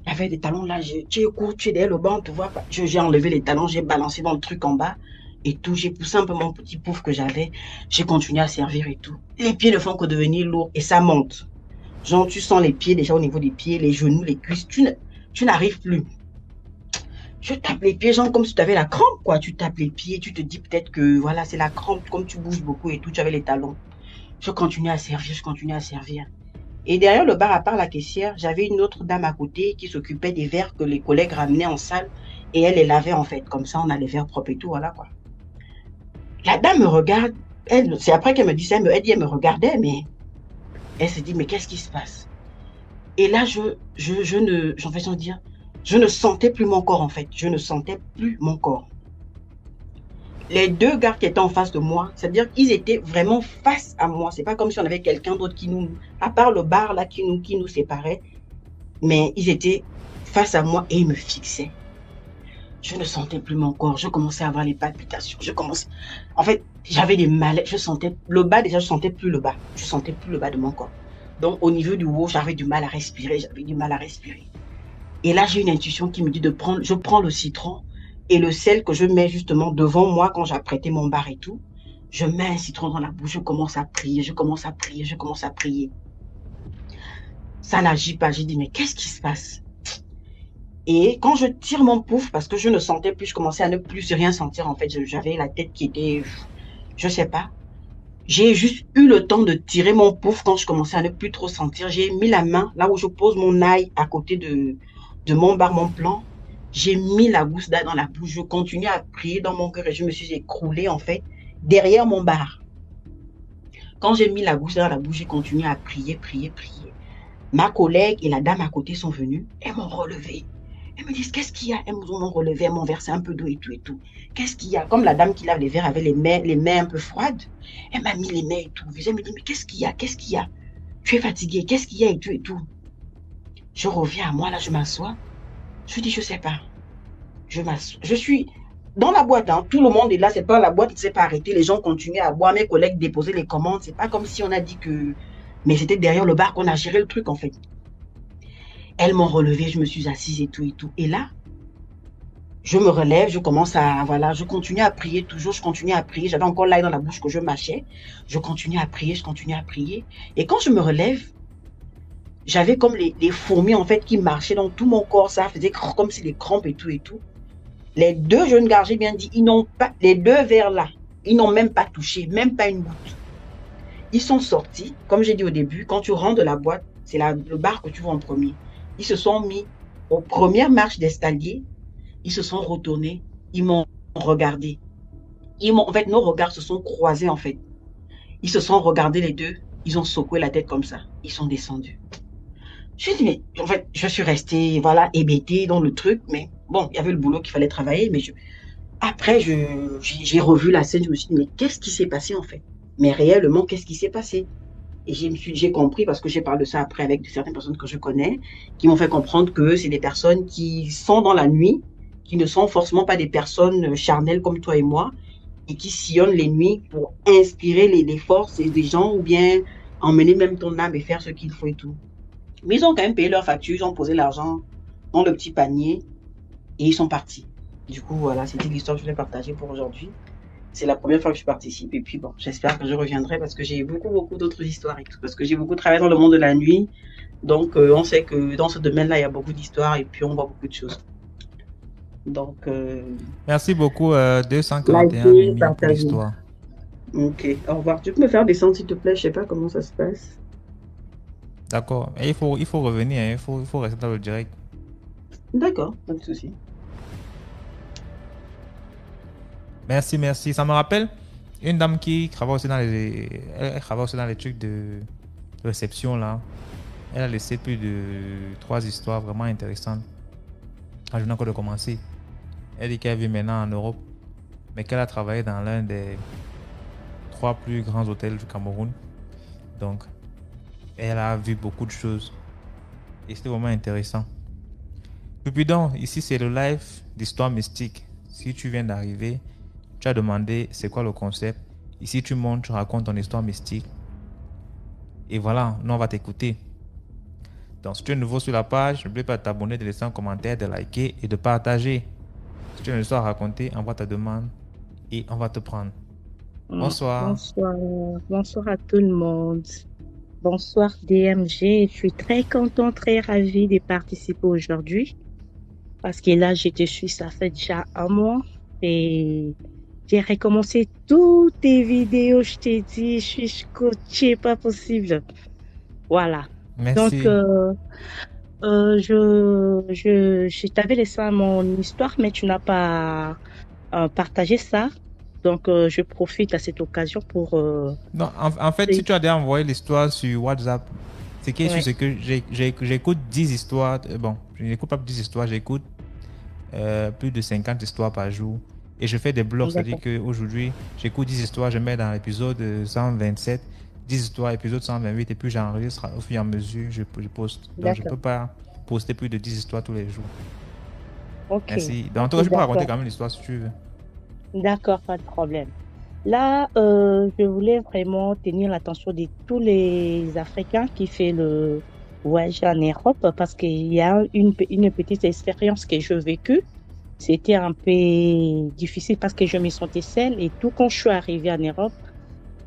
J'avais des talons là, tu es court, tu es derrière le banc, tu vois pas. J'ai enlevé les talons, j'ai balancé dans le truc en bas et tout. J'ai poussé un peu mon petit pouf que j'avais. J'ai continué à servir et tout. Les pieds ne font que devenir lourds et ça monte. Genre, tu sens les pieds déjà au niveau des pieds, les genoux, les cuisses. Tu n'arrives plus. Je tape les pieds, genre comme si tu avais la crampe, quoi. Tu tapes les pieds, tu te dis peut-être que voilà, c'est la crampe, comme tu bouges beaucoup et tout, tu avais les talons. Je continue à servir, je continue à servir. Et derrière le bar, à part la caissière, j'avais une autre dame à côté qui s'occupait des verres que les collègues ramenaient en salle et elle les lavait en fait. Comme ça, on a les verres propres et tout, voilà quoi. La dame me regarde, c'est après qu'elle me dit ça, elle me regardait, mais elle se dit, mais qu'est-ce qui se passe? Et là, j'en fais sans dire, je ne sentais plus mon corps en fait. Je ne sentais plus mon corps. Les deux gars qui étaient en face de moi, c'est-à-dire qu'ils étaient vraiment face à moi. C'est pas comme si on avait quelqu'un d'autre qui nous, à part le bar là qui nous séparait, mais ils étaient face à moi et ils me fixaient. Je ne sentais plus mon corps. Je commençais à avoir les palpitations. En fait, j'avais des malaises. Je sentais le bas déjà. Je sentais plus le bas. Je sentais plus le bas de mon corps. Donc au niveau du haut, j'avais du mal à respirer. Et là, j'ai une intuition qui me dit je prends le citron et le sel que je mets justement devant moi quand j'apprêtais mon bar et tout. Je mets un citron dans la bouche, je commence à prier. Ça n'agit pas. J'ai dit, mais qu'est-ce qui se passe? Et quand je tire mon pouf, parce que je ne sentais plus, je commençais à ne plus rien sentir. En fait, j'avais la tête qui était, je sais pas. J'ai juste eu le temps de tirer mon pouf quand je commençais à ne plus trop sentir. J'ai mis la main là où je pose mon ail à côté de mon bar, mon plan. J'ai mis la gousse d'ail dans la bouche. Je continuais à prier dans mon cœur et je me suis écroulée en fait derrière mon bar. Quand j'ai mis la gousse dans la bouche, j'ai continué à prier. Ma collègue et la dame à côté sont venues. Elles m'ont relevé. Elles me disent, qu'est-ce qu'il y a? Elles m'ont relevé, elles m'ont versé un peu d'eau et tout. Qu'est-ce qu'il y a? Comme la dame qui lave les verres avait les mains un peu froides, elle m'a mis les mains et tout. Elle me dit, mais qu'est-ce qu'il y a? Tu es fatiguée, qu'est-ce qu'il y a et tout. Je reviens à moi, là, je m'assois. Je dis, je sais pas. Je m'assois. Je suis dans la boîte, hein. Tout le monde est là, c'est pas la boîte qui ne s'est pas arrêtée. Les gens continuent à boire, mes collègues déposaient les commandes. C'est pas comme si on a dit que... Mais c'était derrière le bar qu'on a géré le truc, en fait. Elles m'ont relevé, je me suis assise et tout. Et là, je me relève, je continue à prier toujours, J'avais encore l'ail dans la bouche que je mâchais. Je continue à prier. Et quand je me relève, j'avais comme les fourmis en fait qui marchaient dans tout mon corps. Ça faisait comme si des crampes et tout. Les deux jeunes gars, j'ai bien dit, les deux verres là, ils n'ont même pas touché, même pas une goutte. Ils sont sortis, comme j'ai dit au début, quand tu rentres de la boîte, c'est le bar que tu vois en premier. Ils se sont mis aux premières marches d'escalier, ils se sont retournés, ils m'ont regardé. En fait, nos regards se sont croisés en fait. Ils se sont regardés les deux, ils ont secoué la tête comme ça, ils sont descendus. Je dis, mais en fait, je suis restée, hébétée dans le truc, mais bon, il y avait le boulot qu'il fallait travailler, mais après, j'ai revu la scène, je me suis dit, mais qu'est-ce qui s'est passé en fait? Mais réellement, qu'est-ce qui s'est passé? Et j'ai compris, parce que j'ai parlé de ça après avec certaines personnes que je connais, qui m'ont fait comprendre que c'est des personnes qui sont dans la nuit, qui ne sont forcément pas des personnes charnelles comme toi et moi, et qui sillonnent les nuits pour inspirer les forces des gens, ou bien emmener même ton âme et faire ce qu'il faut et tout. Mais ils ont quand même payé leur facture, ils ont posé l'argent dans le petit panier, et ils sont partis. Du coup, voilà, c'était l'histoire que je voulais partager pour aujourd'hui. C'est la première fois que je participe et puis bon, j'espère que je reviendrai parce que j'ai beaucoup d'autres histoires et tout, parce que j'ai beaucoup travaillé dans le monde de la nuit. Donc, on sait que dans ce domaine-là, il y a beaucoup d'histoires et puis on voit beaucoup de choses. Donc, merci beaucoup, 241 Mimi, pour l'histoire. Ok, au revoir. Tu peux me faire descendre s'il te plaît, je sais pas comment ça se passe. D'accord, et il faut revenir, il faut rester dans le direct. D'accord, pas de souci. Merci. Ça me rappelle une dame qui travaille aussi dans les trucs de réception là. Elle a laissé plus de 3 histoires vraiment intéressantes. Je viens encore de commencer. Elle dit qu'elle vit maintenant en Europe, mais qu'elle a travaillé dans l'un des 3 plus grands hôtels du Cameroun. Donc, elle a vu beaucoup de choses. Et c'était vraiment intéressant. Cupidon, ici c'est le live d'histoire mystique. Si tu viens d'arriver, tu as demandé c'est quoi le concept. Ici tu montes, tu racontes ton histoire mystique. Et voilà, nous on va t'écouter. Donc, si tu es nouveau sur la page, n'oublie pas de t'abonner, de laisser un commentaire, de liker et de partager. Si tu as une histoire à raconter, envoie ta demande et on va te prendre. Bonsoir. Bonsoir à tout le monde. Bonsoir DMG. Je suis très contente, très ravie de participer aujourd'hui. Parce que là, je te suis, ça fait déjà un mois. Et j'ai recommencé toutes tes vidéos. Je t'ai dit, je suis scotchée, pas possible. Voilà. Merci. Donc, je t'avais laissé mon histoire, mais tu n'as pas partagé ça. Donc, je profite à cette occasion pour... Non, en fait, si tu as déjà envoyé l'histoire sur WhatsApp, c'est qu'il Ouais. c'est que j'écoute 10 histoires. Bon, je n'écoute pas 10 histoires, j'écoute plus de 50 histoires par jour. Et je fais des blogs, c'est-à-dire D'accord. qu'aujourd'hui, j'écoute 10 histoires, je mets dans l'épisode 127, 10 histoires, épisode 128, et puis j'enregistre au fur et à mesure, je poste. Donc, je ne D'accord. peux pas poster plus de 10 histoires tous les jours. Ok. Merci. Donc, en tout cas, Ok, je peux raconter d'accord. quand même l'histoire si tu veux. D'accord, pas de problème. Là, je voulais vraiment tenir l'attention de tous les Africains qui font le voyage en Europe parce qu'il y a une petite expérience que j'ai vécue. C'était un peu difficile parce que je me sentais seule et tout quand je suis arrivée en Europe,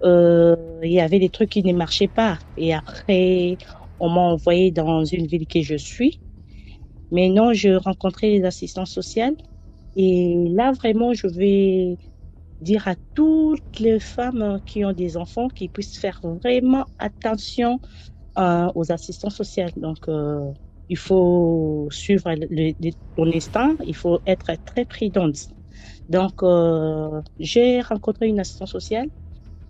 il y avait des trucs qui ne marchaient pas. Et après, on m'a envoyé dans une ville que je suis. Mais non, je rencontrais les assistants sociaux. Et là, vraiment, je vais dire à toutes les femmes qui ont des enfants qu'ils puissent faire vraiment attention aux assistants sociaux. Donc, il faut suivre ton instinct, il faut être très prudente. Donc, j'ai rencontré une assistante sociale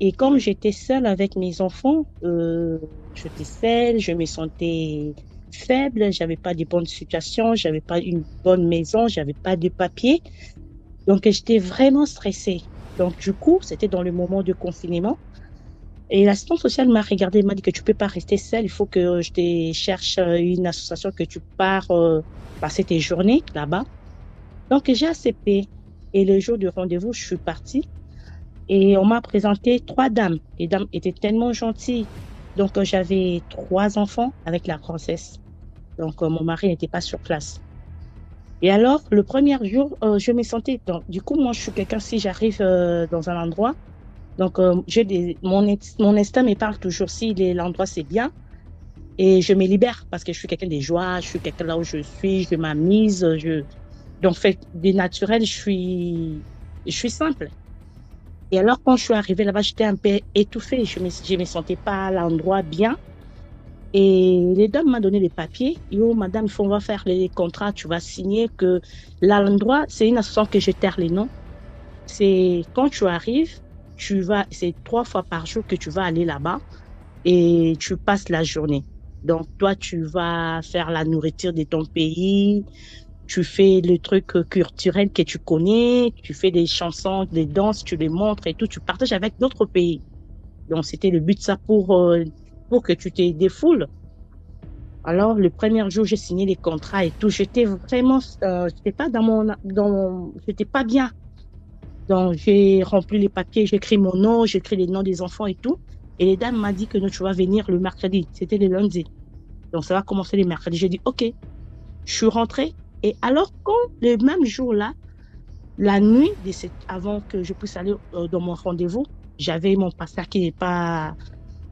et comme j'étais seule avec mes enfants, j'étais seule, je me sentais faible, j'avais pas de bonnes situations, j'avais pas une bonne maison, j'avais pas de papier. Donc, j'étais vraiment stressée. Donc, du coup, c'était dans le moment de confinement. Et l'assistante sociale m'a regardé, m'a dit que tu peux pas rester seule, il faut que je te cherche une association que tu pars passer tes journées là-bas. Donc, j'ai accepté. Et le jour du rendez-vous, je suis partie. Et on m'a présenté 3 dames. Les dames étaient tellement gentilles. Donc, j'avais 3 enfants avec la grossesse. Donc, mon mari n'était pas sur place. Et alors, le premier jour, je me sentais... Donc, du coup, moi, je suis quelqu'un, si j'arrive dans un endroit, donc mon instinct me parle toujours, si l'endroit c'est bien, et je me libère parce que je suis quelqu'un de joie, je suis quelqu'un là où je suis, je m'amise, donc fait, de naturel, je suis simple. Et alors, quand je suis arrivée là-bas, j'étais un peu étouffée, je me sentais pas à l'endroit bien. Et les dames m'ont donné les papiers. Yo, madame, on va faire les contrats, tu vas signer que l'endroit, c'est une association que je terre les noms. C'est quand tu arrives, c'est 3 fois par jour que tu vas aller là-bas et tu passes la journée. Donc, toi, tu vas faire la nourriture de ton pays, tu fais le truc culturel que tu connais, tu fais des chansons, des danses, tu les montres et tout, tu partages avec d'autres pays. Donc, c'était le but de ça pour que tu te défoules. Alors, le premier jour, j'ai signé les contrats et tout. J'étais vraiment, j'étais pas j'étais pas bien. Donc, j'ai rempli les papiers, j'ai écrit mon nom, j'ai écrit les noms des enfants et tout. Et les dames m'ont dit que non, tu vas venir le mercredi. C'était le lundi. Donc, ça va commencer le mercredi. J'ai dit, OK. Je suis rentrée. Et alors, quand le même jour-là, la nuit, avant que je puisse aller dans mon rendez-vous, j'avais mon pasteur qui n'est pas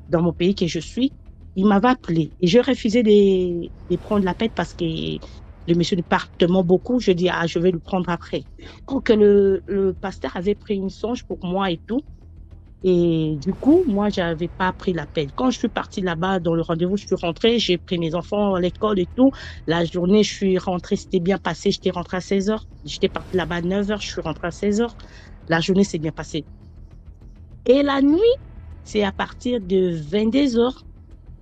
dans mon pays que je suis. Il m'avait appelé. Et je refusais de prendre la peine parce que le monsieur ne part tellement beaucoup. Je dis, je vais le prendre après. Donc, le pasteur avait pris une songe pour moi et tout. Et du coup, moi, j'avais pas pris la peine. Quand je suis partie là-bas dans le rendez-vous, je suis rentrée, j'ai pris mes enfants à l'école et tout. La journée, je suis rentrée, c'était bien passé. J'étais rentrée à 16h. J'étais partie là-bas à 9h, je suis rentrée à 16h. La journée s'est bien passée. Et la nuit, c'est à partir de 22h,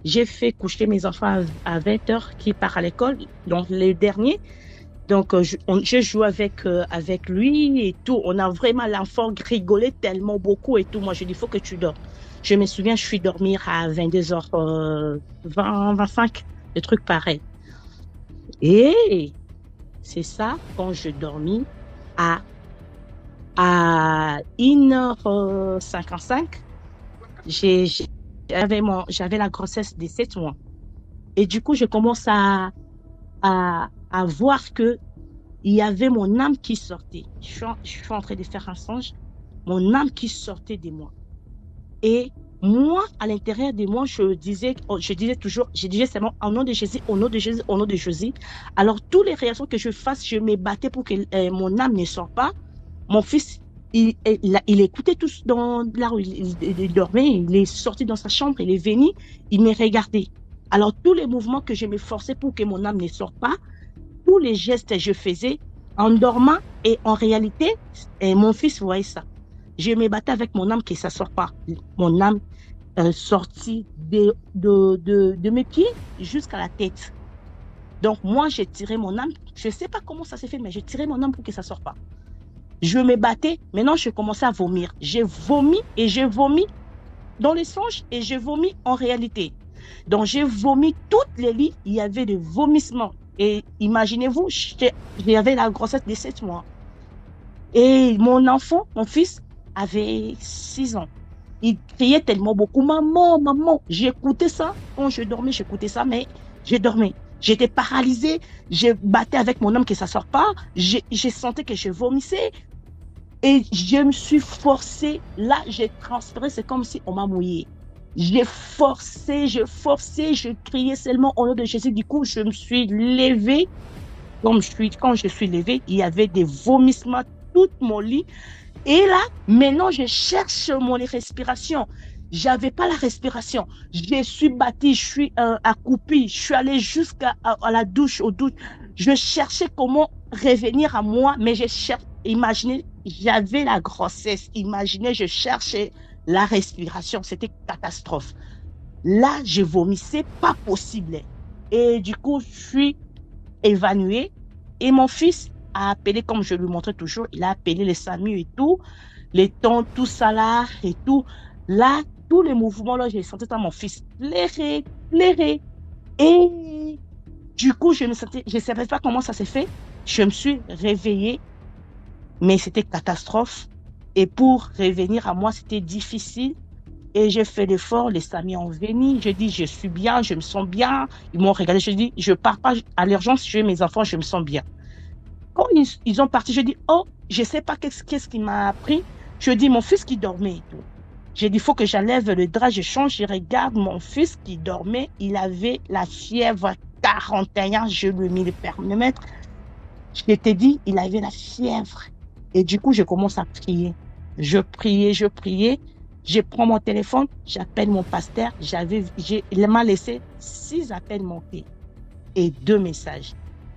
j'ai fait coucher mes enfants à 20h qui part à l'école. Donc, le dernier. Donc, je joue avec lui et tout. On a vraiment l'enfant rigolé tellement beaucoup et tout. Moi, je dis, il faut que tu dors. Je me souviens, je suis dormir à 22h20, 25, des trucs pareils. Et c'est ça, quand je dormis à 1h55, j'avais la grossesse de 7 mois. Et du coup, je commence à voir que il y avait mon âme qui sortait. Je suis en train de faire un songe, mon âme qui sortait de moi. Et moi, à l'intérieur de moi, je disais seulement au nom de Jésus, au nom de Jésus, au nom de Jésus. Alors, toutes les réactions que je fasse, je me battais pour que mon âme ne sorte pas. Mon fils, il écoutait tout là où il dormait, il est sorti dans sa chambre, il est venu, il me regardait. Alors, tous les mouvements que je me forçais pour que mon âme ne sorte pas, tous les gestes que je faisais en dormant et en réalité, mon fils voyait ça. Je me battais avec mon âme que ça ne sort pas. Mon âme sortit de mes pieds jusqu'à la tête. Donc, moi, j'ai tiré mon âme. Je ne sais pas comment ça s'est fait, mais j'ai tiré mon âme pour que ça ne sorte pas. Je me battais. Maintenant, je commençais à vomir. J'ai vomi et j'ai vomi dans les songes et j'ai vomi en réalité. Donc, j'ai vomi toutes les lits. Il y avait des vomissements. Et imaginez-vous, j'avais la grossesse de 7 mois. Et mon enfant, mon fils, avait 6 ans. Il criait tellement beaucoup, maman, maman. J'écoutais ça. Quand je dormais, j'écoutais ça, mais je dormais. J'étais paralysée. Je battais avec mon âme que ça ne sort pas. Je sentais que je vomissais. Et je me suis forcée. Là, j'ai transpiré. C'est comme si on m'a mouillée. J'ai forcé, je criais seulement au nom de Jésus. Du coup, je me suis levée. Quand je suis levée, il y avait des vomissements tout mon lit. Et là, maintenant, je cherche mon respiration. J'avais pas la respiration. Je suis battue, je suis accroupie. Je suis allée jusqu'à la douche, aux douches. Je cherchais comment revenir à moi, mais imaginez, j'avais la grossesse. Imaginez, je cherchais la respiration. C'était catastrophe. Là, je vomissais, pas possible. Et du coup, je suis évanouie. Et mon fils a appelé, comme je lui montrais toujours, il a appelé les SAMU et tout, les tons, tout ça là et tout. Là, tous les mouvements là, j'ai senti ça, mon fils pleurer. Et du coup, je ne savais pas comment ça s'est fait. Je me suis réveillée, mais c'était catastrophe. Et pour revenir à moi, c'était difficile. Et j'ai fait l'effort, les SAMU ont venu. Je dis, je suis bien, je me sens bien. Ils m'ont regardé, je dis, je pars pas à l'urgence, je vais mes enfants, je me sens bien. Quand ils ont parti, je dis, oh, je sais pas qu'est-ce qui m'a pris. Je dis, mon fils qui dormait et tout. J'ai dit, il faut que j'enlève le drap, je change, je regarde mon fils qui dormait. Il avait la fièvre 41, je lui ai mis le thermomètre. Je t'ai dit, il avait la fièvre. Et du coup, je commence à prier. Je priais. Je prends mon téléphone, j'appelle mon pasteur. Il m'a laissé 6 appels manqués et 2 messages.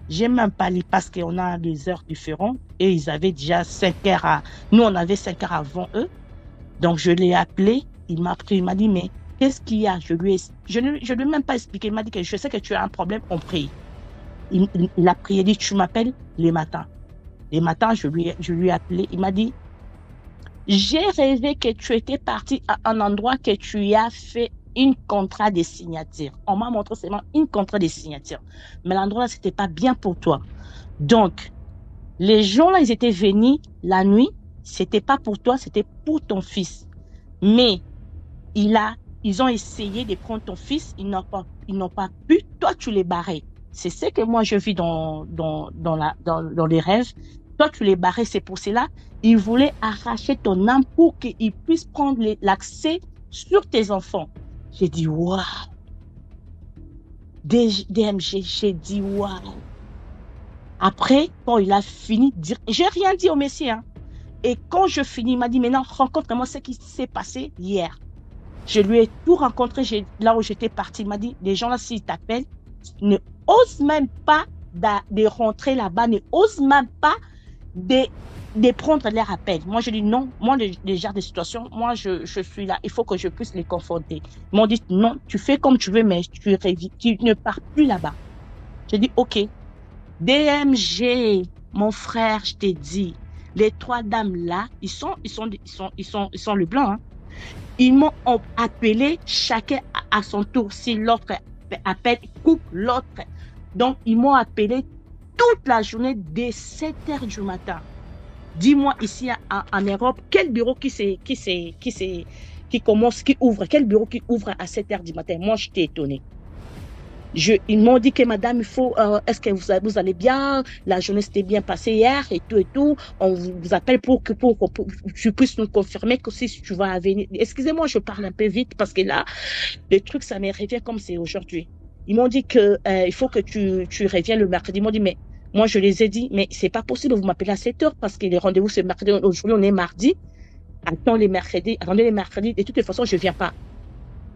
J'ai même pas lu parce qu'on a des heures différentes et ils avaient déjà 5 heures nous, on avait 5 heures avant eux. Donc, je l'ai appelé. Il m'a pris, il m'a dit, mais qu'est-ce qu'il y a? Je lui ai même pas expliqué. Il m'a dit que je sais que tu as un problème, on prie. Il a prié, il dit, tu m'appelles les matins. Les matins, je lui ai appelé. Il m'a dit, j'ai rêvé que tu étais parti à un endroit que tu as fait une contrat de signature. On m'a montré seulement une contrat de signature. Mais l'endroit là, c'était pas bien pour toi. Donc, les gens là, ils étaient venus la nuit. C'était pas pour toi, c'était pour ton fils. Mais ils ont essayé de prendre ton fils. Ils n'ont pas pu. Toi, tu les barrais. C'est ce que moi, je vis dans les rêves. Toi, tu les barrais. C'est pour cela. Ils voulaient arracher ton âme pour qu'ils puissent prendre l'accès sur tes enfants. J'ai dit, waouh. DMG, j'ai dit, waouh. Après, quand il a fini de dire, j'ai rien dit au Messie, hein. Et quand je finis, il m'a dit, maintenant, rencontre-moi ce qui s'est passé hier. Je lui ai tout rencontré là où j'étais partie. Il m'a dit, les gens là, s'ils t'appellent, ne osent même pas de rentrer là-bas, ne osent même pas de prendre leur appel. Moi, je dis non. Moi, les genres de situations, moi, je suis là. Il faut que je puisse les confronter. Ils m'ont dit, non, tu fais comme tu veux, mais tu ne pars plus là-bas. J'ai dit, OK. DMG, mon frère, je t'ai dit, les 3 dames là, ils sont le blanc, hein. Ils m'ont appelé chacun à son tour. Si l'autre appelle, coupe l'autre. Donc, ils m'ont appelé toute la journée dès 7 heures du matin. Dis-moi ici en Europe, quel bureau qui ouvre, quel bureau qui ouvre à 7 heures du matin? Moi, j'étais étonnée. Ils m'ont dit que madame, il faut, est-ce que vous allez bien? La journée s'était bien passée hier et tout. On vous appelle pour que tu puisses nous confirmer que si tu vas venir. Excusez-moi, je parle un peu vite parce que là, le truc, ça me revient comme c'est aujourd'hui. Ils m'ont dit que il faut que tu reviennes le mercredi. Ils m'ont dit, mais moi, je les ai dit, mais c'est pas possible, vous m'appelez à 7 heures parce que les rendez-vous, c'est mercredi. Aujourd'hui, on est mardi. Attendez les mercredis. De toute façon, je viens pas.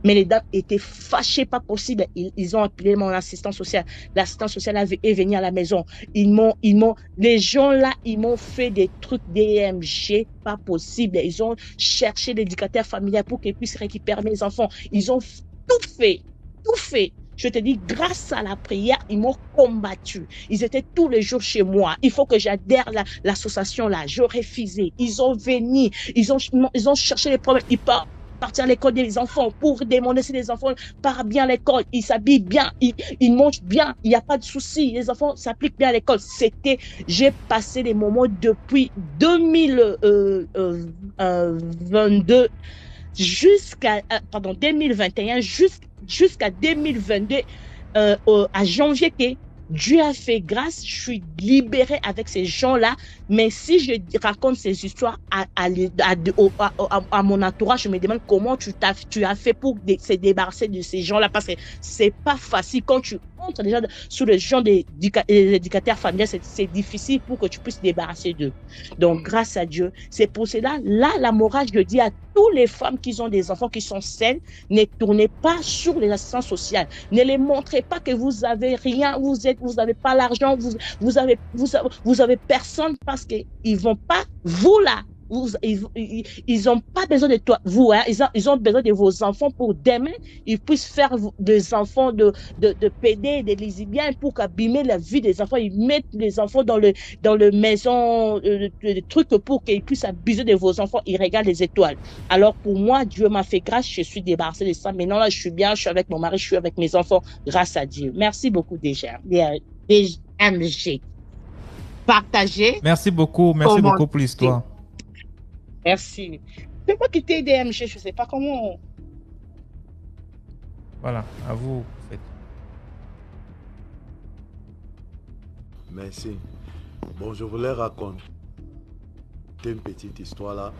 Mais les dames étaient fâchées, pas possible. Ils ont appelé mon assistant social. L'assistant social est venu à la maison. Les gens là, ils m'ont fait des trucs DMG, pas possible. Ils ont cherché l'éducateur familial pour qu'il puisse récupérer mes enfants. Ils ont tout fait. Je te dis, grâce à la prière, ils m'ont combattu. Ils étaient tous les jours chez moi. Il faut que j'adhère à l'association là. Je refusais. Ils ont venu. Ils ont cherché les problèmes. Ils partir à l'école des enfants pour demander si les enfants partent bien à l'école, ils s'habillent bien, ils mangent bien, il n'y a pas de souci, les enfants s'appliquent bien à l'école. J'ai passé des moments depuis 2022 jusqu'à 2021 jusqu'à 2022 à janvier que Dieu a fait grâce, je suis libérée avec ces gens-là. Mais si je raconte ces histoires à mon entourage, je me demande comment tu as fait pour se débarrasser de ces gens-là. Parce que c'est pas facile. Quand tu entres déjà sous le genre d'éducateur familial, c'est difficile pour que tu puisses te débarrasser d'eux. Donc, grâce à Dieu, c'est pour cela, là, la morale, je dis à toutes les femmes qui ont des enfants qui sont saines, ne tournez pas sur les assistants sociaux. Ne les montrez pas que vous avez rien, vous n'avez pas l'argent, vous avez personne parce qu'ils vont pas, vous là, ils ont pas besoin de toi, vous, hein, ils ont besoin de vos enfants pour demain, ils puissent faire des enfants de PD, des lesbiens pour abîmer la vie des enfants. Ils mettent les enfants dans le maison, le truc pour qu'ils puissent abuser de vos enfants. Ils regardent les étoiles. Alors pour moi, Dieu m'a fait grâce, je suis débarrassée de ça. Maintenant là, je suis bien, je suis avec mon mari, je suis avec mes enfants, grâce à Dieu. Merci beaucoup déjà. DMG. Partagez. Merci beaucoup pour l'histoire. Merci. Je ne peux pas quitter DMG, je ne sais pas comment. Voilà, à vous, en fait. Merci. Bon, je voulais raconter une petite histoire là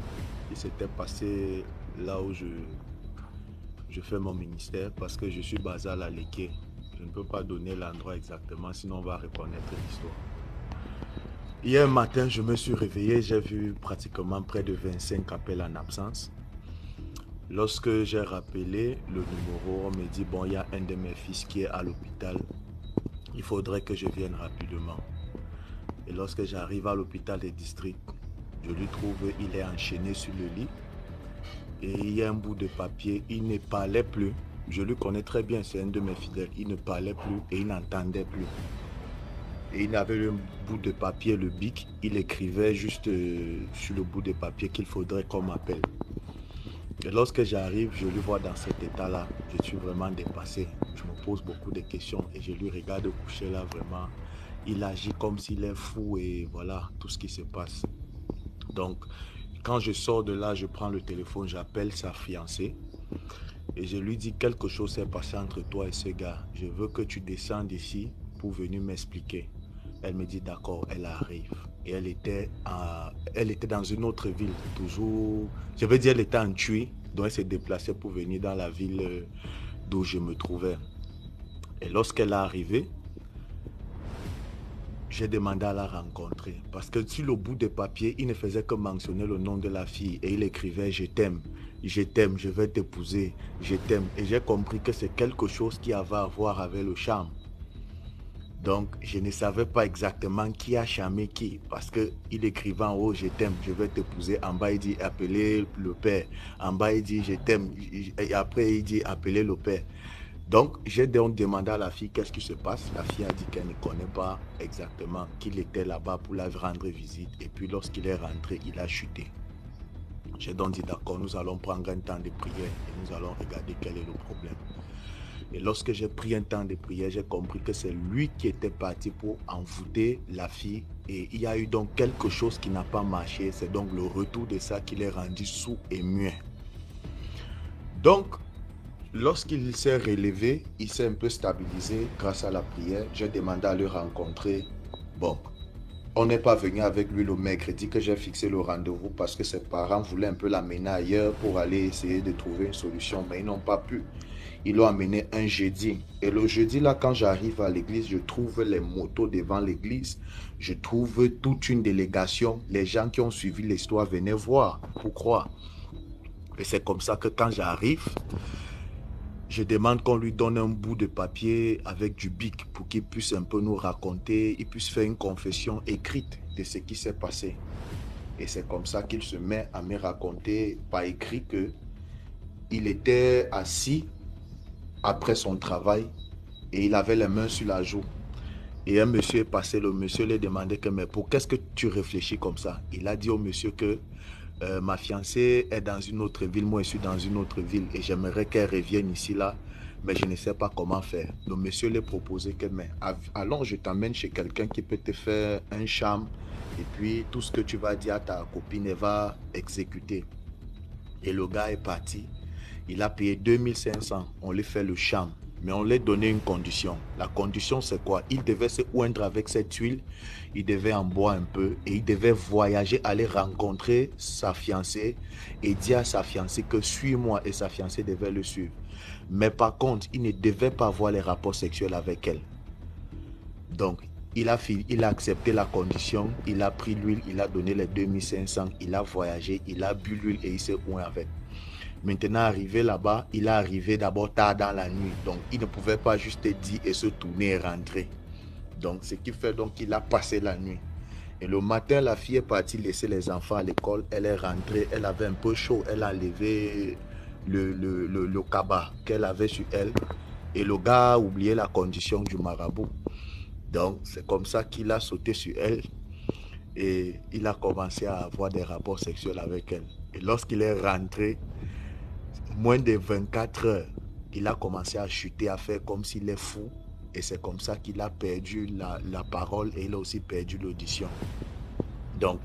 qui s'était passée là où je fais mon ministère parce que je suis basé à la Léké. Je ne peux pas donner l'endroit exactement, sinon on va reconnaître l'histoire. Hier matin, je me suis réveillé, j'ai vu pratiquement près de 25 appels en absence. Lorsque j'ai rappelé le numéro, on me dit, bon, il y a un de mes fils qui est à l'hôpital. Il faudrait que je vienne rapidement. Et lorsque j'arrive à l'hôpital des districts, je lui trouve, il est enchaîné sur le lit. Et il y a un bout de papier, il ne parlait plus. Je le connais très bien, c'est un de mes fidèles. Il ne parlait plus et il n'entendait plus. Et il avait un bout de papier, le bic, il écrivait juste sur le bout de papier qu'il faudrait qu'on m'appelle. Et lorsque j'arrive, je le vois dans cet état-là. Je suis vraiment dépassé. Je me pose beaucoup de questions et je lui regarde coucher là vraiment. Il agit comme s'il est fou et voilà tout ce qui se passe. Donc, quand je sors de là, je prends le téléphone, j'appelle sa fiancée. Et je lui dis quelque chose s'est passé entre toi et ce gars. Je veux que tu descendes ici pour venir m'expliquer. Elle me dit d'accord, elle arrive. Et elle était dans une autre ville, toujours, je veux dire, elle était en Tui, donc elle s'est déplacée pour venir dans la ville d'où je me trouvais. Et lorsqu'elle est arrivée, j'ai demandé à la rencontrer. Parce que sur le bout des papiers, il ne faisait que mentionner le nom de la fille. Et il écrivait « Je t'aime, je t'aime, je vais t'épouser, je t'aime ». Et j'ai compris que c'est quelque chose qui avait à voir avec le charme. Donc, je ne savais pas exactement qui a charmé qui. Parce qu'il écrivait en haut « Je t'aime, je vais t'épouser ». En bas, il dit « Appelez le père ». En bas, il dit « Je t'aime ». Et après, il dit « Appelez le père ». Donc, j'ai donc demandé à la fille qu'est-ce qui se passe. La fille a dit qu'elle ne connaît pas exactement, qu'il était là-bas pour la rendre visite. Et puis, lorsqu'il est rentré, il a chuté. J'ai donc dit d'accord, nous allons prendre un temps de prière et nous allons regarder quel est le problème. Et lorsque j'ai pris un temps de prière, j'ai compris que c'est lui qui était parti pour envoûter la fille. Et il y a eu donc quelque chose qui n'a pas marché. C'est donc le retour de ça qui l'est rendu sourd et muet. Donc, lorsqu'il s'est relevé, il s'est un peu stabilisé grâce à la prière. J'ai demandé à le rencontrer. Bon, on n'est pas venu avec lui le mercredi que j'ai fixé le rendez-vous parce que ses parents voulaient un peu l'amener ailleurs pour aller essayer de trouver une solution, mais ils n'ont pas pu. Ils l'ont amené un jeudi. Et le jeudi, là, quand j'arrive à l'église, je trouve les motos devant l'église. Je trouve toute une délégation. Les gens qui ont suivi l'histoire venaient voir pour croire. Et c'est comme ça que quand j'arrive, je demande qu'on lui donne un bout de papier avec du bic pour qu'il puisse un peu nous raconter, il puisse faire une confession écrite de ce qui s'est passé. Et c'est comme ça qu'il se met à me raconter par écrit que il était assis après son travail et il avait les mains sur la joue. Et un monsieur est passé, le monsieur lui demandait que mais pour qu'est-ce que tu réfléchis comme ça? Il a dit au monsieur que ma fiancée est dans une autre ville, moi je suis dans une autre ville et j'aimerais qu'elle revienne ici là, mais je ne sais pas comment faire. Le monsieur lui proposé que mais allons, je t'emmène chez quelqu'un qui peut te faire un charme et puis tout ce que tu vas dire à ta copine elle va exécuter. Et le gars est parti. Il a payé 2500, on lui fait le charme. Mais on lui a donné une condition. La condition, c'est quoi? Il devait se oindre avec cette huile, il devait en boire un peu et il devait voyager, aller rencontrer sa fiancée et dire à sa fiancée que suis-moi et sa fiancée devait le suivre. Mais par contre, il ne devait pas avoir les rapports sexuels avec elle. Donc, il a accepté la condition, il a pris l'huile, il a donné les 2500, il a voyagé, il a bu l'huile et il s'est oint avec. Maintenant, arrivé là-bas, il est arrivé d'abord tard dans la nuit. Donc, il ne pouvait pas juste dire et se tourner et rentrer. Donc, ce qui fait donc qu'il a passé la nuit. Et le matin, la fille est partie laisser les enfants à l'école. Elle est rentrée, elle avait un peu chaud. Elle a enlevé le cabas qu'elle avait sur elle. Et le gars a oublié la condition du marabout. Donc, c'est comme ça qu'il a sauté sur elle. Et il a commencé à avoir des rapports sexuels avec elle. Et lorsqu'il est rentré, moins de 24 heures, il a commencé à chuter, à faire comme s'il est fou. Et c'est comme ça qu'il a perdu la parole et il a aussi perdu l'audition. Donc,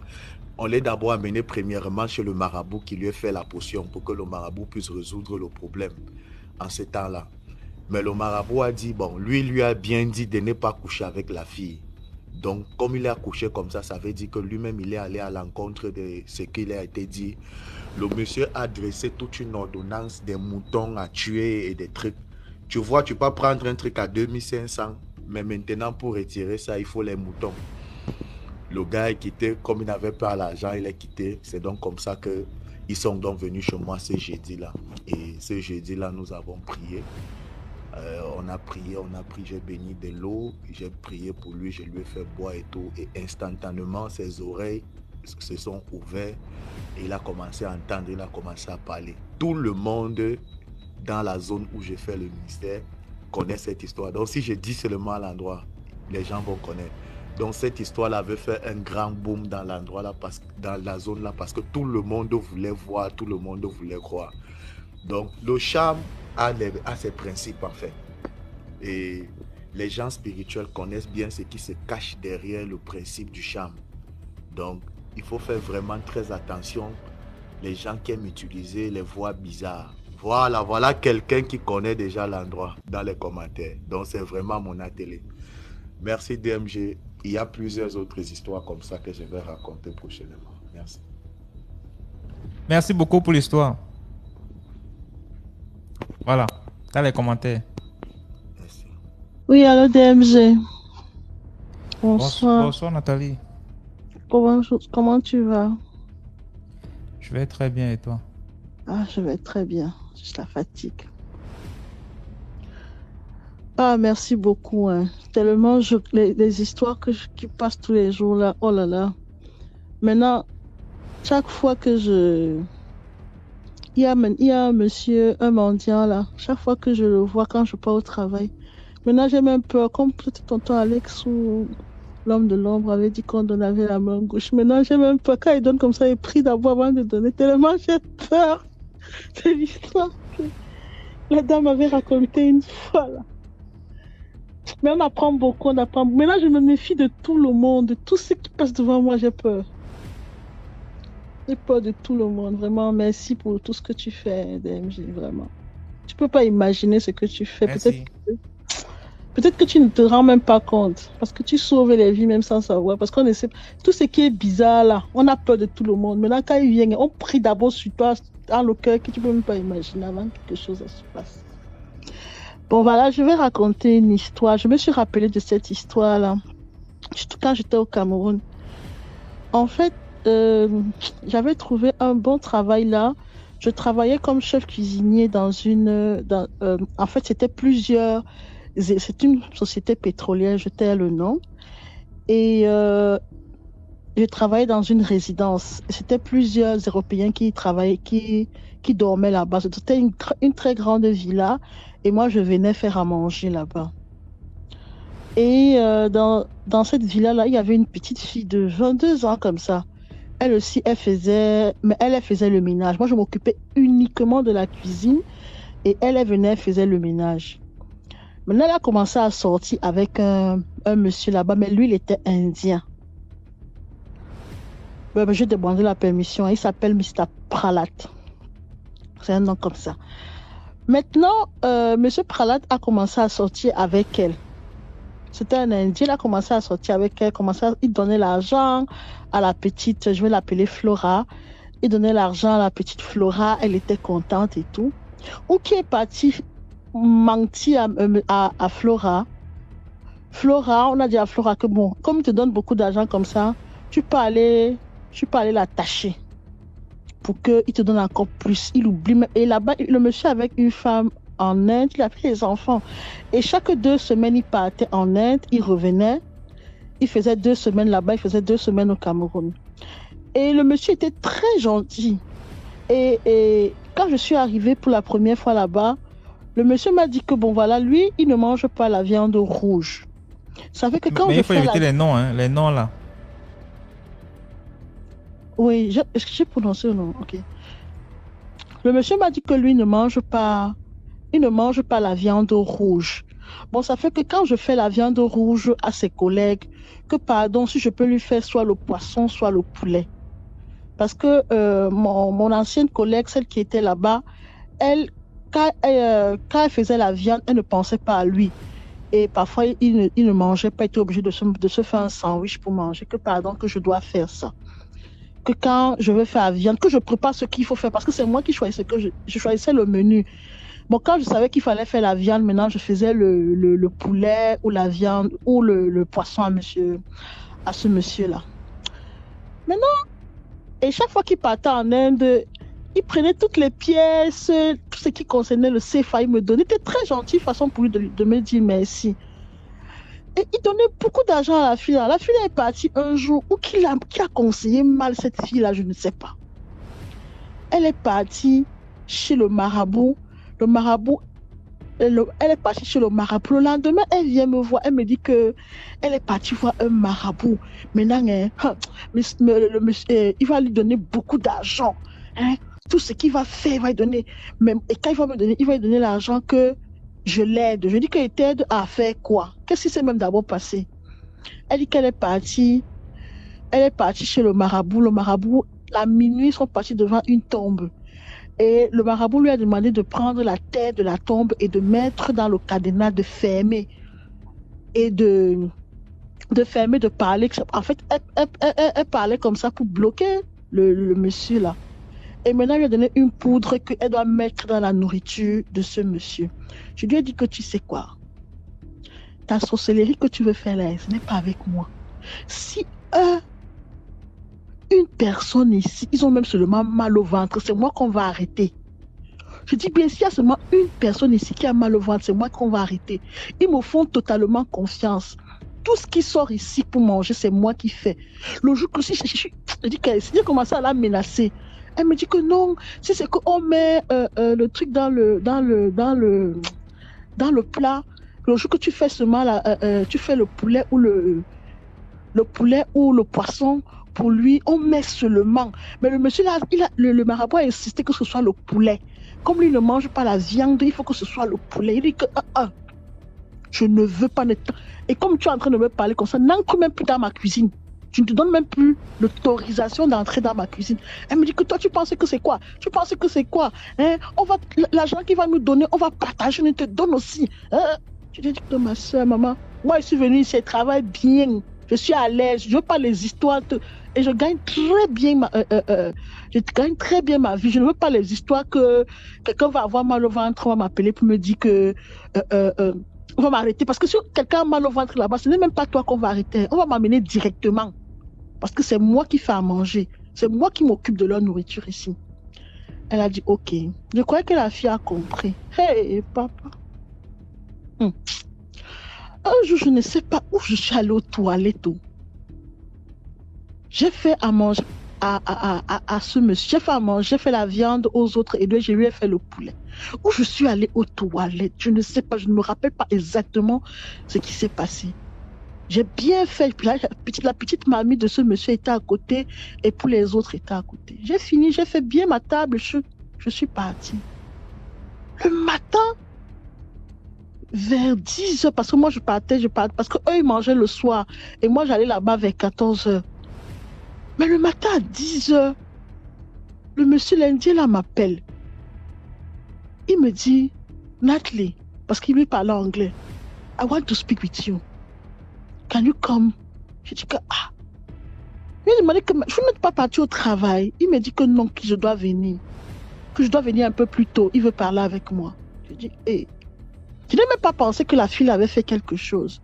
on l'a d'abord amené premièrement chez le marabout qui lui a fait la potion pour que le marabout puisse résoudre le problème en ce temps-là. Mais le marabout a dit, bon, lui a bien dit de ne pas coucher avec la fille. Donc, comme il a couché comme ça veut dire que lui-même, il est allé à l'encontre de ce qu'il a été dit. Le monsieur a dressé toute une ordonnance des moutons à tuer et des trucs. Tu vois, tu peux prendre un truc à 2500, mais maintenant, pour retirer ça, il faut les moutons. Le gars est quitté, comme il n'avait pas l'argent, il est quitté. C'est donc comme ça qu'ils sont donc venus chez moi ce jeudi-là. Et ce jeudi-là, nous avons prié. On a prié, j'ai béni de l'eau, j'ai prié pour lui, je lui ai fait boire et tout. Et instantanément, ses oreilles se sont ouvertes et il a commencé à entendre, il a commencé à parler. Tout le monde dans la zone où j'ai fait le ministère connaît cette histoire. Donc si je dis seulement à l'endroit, les gens vont connaître. Donc cette histoire-là avait fait un grand boom dans l'endroit là, dans la zone là, parce que tout le monde voulait voir, tout le monde voulait croire. Donc le charme a ses principes en fait. Et les gens spirituels connaissent bien ce qui se cache derrière le principe du charme. Donc il faut faire vraiment très attention. Les gens qui aiment utiliser les voix bizarres. Voilà quelqu'un qui connaît déjà l'endroit dans les commentaires. Donc c'est vraiment mon atelier. Merci DMG. Il y a plusieurs autres histoires comme ça que je vais raconter prochainement. Merci. Merci beaucoup pour l'histoire. Voilà, dans les commentaires. Merci. Oui, allô DMG. Bonsoir. Bonsoir Nathalie. Comment tu vas? Je vais très bien et toi? Ah, je vais très bien. Juste la fatigue. Ah, merci beaucoup. Tellement les histoires qui passent tous les jours là. Oh là là. Maintenant, chaque fois que il y a un monsieur, un mendiant là. Chaque fois que je le vois quand je pars au travail. Maintenant, j'ai même peur. Comme peut-être tonton Alex ou l'homme de l'ombre avait dit qu'on donnait la main gauche. Maintenant, j'ai même peur. Quand il donne comme ça, il prie d'abord avant de donner. Tellement j'ai peur. C'est l'histoire que la dame avait raconté une fois là. Mais on apprend beaucoup, on apprend. Maintenant, je me méfie de tout le monde, de tout ce qui passe devant moi, j'ai peur. J'ai peur de tout le monde. Vraiment, merci pour tout ce que tu fais, DMG, vraiment. Tu peux pas imaginer ce que tu fais. Merci. Peut-être que tu ne te rends même pas compte. Parce que tu sauves les vies même sans savoir. Parce qu'on essaie. Tout ce qui est bizarre là, on a peur de tout le monde. Maintenant, quand il vient, on prie d'abord sur toi, dans le cœur, que tu peux même pas imaginer avant que quelque chose se passe. Bon, voilà, je vais raconter une histoire. Je me suis rappelée de cette histoire là. Quand j'étais au Cameroun. En fait, j'avais trouvé un bon travail là. Je travaillais comme chef cuisinier dans une. En fait, c'était plusieurs. C'est une société pétrolière, je tais le nom. Et je travaillais dans une résidence. C'était plusieurs Européens qui travaillaient, qui dormaient là-bas. C'était une très grande villa. Et moi, je venais faire à manger là-bas. Et dans cette villa-là, il y avait une petite fille de 22 ans comme ça. Elle aussi, elle faisait le ménage. Moi, je m'occupais uniquement de la cuisine. Et elle venait, elle faisait le ménage. Maintenant, elle a commencé à sortir avec un monsieur là-bas, mais lui, il était indien. Je demandé la permission. Il s'appelle Mr. Pralat. C'est un nom comme ça. Maintenant, monsieur Pralat a commencé à sortir avec elle. C'était un indien, il a commencé à sortir avec elle. Il donnait l'argent à la petite, je vais l'appeler Flora. Il donnait l'argent à la petite Flora. Elle était contente et tout. Où qui est parti mentir à Flora. Flora, on a dit à Flora que bon, comme il te donne beaucoup d'argent comme ça, tu peux aller l'attacher pour qu'il te donne encore plus. Il oublie. Et là-bas, le monsieur avec une femme en Inde, il avait des enfants. Et chaque 2 semaines, il partait en Inde, il revenait. Il faisait 2 semaines là-bas, il faisait 2 semaines au Cameroun. Et le monsieur était très gentil. Et quand je suis arrivée pour la première fois là-bas, le monsieur m'a dit que bon voilà, lui, il ne mange pas la viande rouge. Ça fait que quand mais je il faut fais éviter les noms, hein, les noms là. Oui, est-ce que j'ai prononcé le nom? Ok. Le monsieur m'a dit que lui ne mange pas la viande rouge. Bon, ça fait que quand je fais la viande rouge à ses collègues, que pardon, si je peux lui faire soit le poisson, soit le poulet. Parce que mon ancienne collègue, celle qui était là-bas, elle, quand elle faisait la viande, elle ne pensait pas à lui. Et parfois, il ne mangeait pas, il était obligé de se faire un sandwich pour manger. Que pardon, que je dois faire ça. Que quand je veux faire la viande, que je prépare ce qu'il faut faire, parce que c'est moi qui choisissais, je choisissais le menu. Bon, quand je savais qu'il fallait faire la viande, maintenant, je faisais le poulet ou la viande ou le poisson à ce monsieur-là. Maintenant, et chaque fois qu'il partait en Inde, il prenait toutes les pièces, tout ce qui concernait le CFA, il me donnait. C'était très gentil, façon pour lui de me dire merci. Et il donnait beaucoup d'argent à la fille. La fille est partie un jour où qui a conseillé mal cette fille-là, je ne sais pas. Elle est partie chez le marabout. Le marabout, elle est partie chez le marabout. Le lendemain, elle vient me voir. Elle me dit que elle est partie voir un marabout. Maintenant, le monsieur, il va lui donner beaucoup d'argent. Hein? Tout ce qu'il va faire, il va lui donner. Même, et quand il va lui donner l'argent que je l'aide. Je dis qu'il t'aide à faire quoi? Qu'est-ce qui s'est même d'abord passé? Elle dit qu'elle est partie. Elle est partie chez le marabout. Le marabout, à minuit, ils sont partis devant une tombe. Et le marabout lui a demandé de prendre la tête de la tombe et de mettre dans le cadenas, de fermer. Et de fermer, de parler. En fait, elle parlait comme ça pour bloquer le monsieur là. Et maintenant, il lui a donné une poudre qu'elle doit mettre dans la nourriture de ce monsieur. Je lui ai dit que tu sais quoi? Ta sorcellerie que tu veux faire là, ce n'est pas avec moi. Si une personne ici, ils ont même seulement mal au ventre, c'est moi qu'on va arrêter. Je dis bien, s'il y a seulement une personne ici qui a mal au ventre, c'est moi qu'on va arrêter. Ils me font totalement confiance. Tout ce qui sort ici pour manger, c'est moi qui fais. Le jour que si je dis que si j'ai commencé à la menacer, elle me dit que non, si c'est qu'on met le truc dans le plat, le jour que tu fais seulement tu fais le poulet ou le poulet ou le poisson, pour lui, on met seulement. Mais le monsieur là, le marabout a insisté que ce soit le poulet. Comme lui ne mange pas la viande, il faut que ce soit le poulet. Il dit que je ne veux pas. Et comme tu es en train de me parler comme ça, n'entre même plus dans ma cuisine. Tu ne te donnes même plus l'autorisation d'entrer dans ma cuisine. Elle me dit que toi, tu penses que c'est quoi? Tu penses que c'est quoi? Hein? L'argent qu'il va nous donner, on va partager, on te donne aussi. Hein? Je lui ai dit que ma soeur, maman, moi, je suis venue ici, je travaille bien. Je suis à l'aise. Je veux pas les histoires. Et je gagne très bien je gagne très bien ma vie. Je ne veux pas les histoires que quelqu'un va avoir mal au ventre, on va m'appeler pour me dire que on va m'arrêter. Parce que si quelqu'un a mal au ventre là-bas, ce n'est même pas toi qu'on va arrêter. On va m'amener directement. Parce que c'est moi qui fais à manger. C'est moi qui m'occupe de leur nourriture ici. Elle a dit OK. Je croyais que la fille a compris. Hey, papa. Un jour, je ne sais pas où je suis allée aux toilettes. J'ai fait à manger à ce monsieur. J'ai fait à manger, j'ai fait la viande aux autres et deux, je lui ai fait le poulet. Où je suis allée aux toilettes, je ne sais pas, je ne me rappelle pas exactement ce qui s'est passé. J'ai bien fait. La petite mamie de ce monsieur était à côté et pour les autres étaient à côté. J'ai fini, j'ai fait bien ma table, je suis partie. Le matin, vers 10h, parce que moi je partais, parce qu'eux ils mangeaient le soir et moi j'allais là-bas vers 14h. Mais le matin à 10h, le monsieur l'Indien là m'appelle. Il me dit, Natalie, parce qu'il lui parlait anglais, I want to speak with you. Can you come? Je dis que Il m'a demandé que je n'étais pas partie au travail. Il me dit que non, que je dois venir. Que je dois venir un peu plus tôt. Il veut parler avec moi. Je dis, je n'ai même pas pensé que la fille avait fait quelque chose.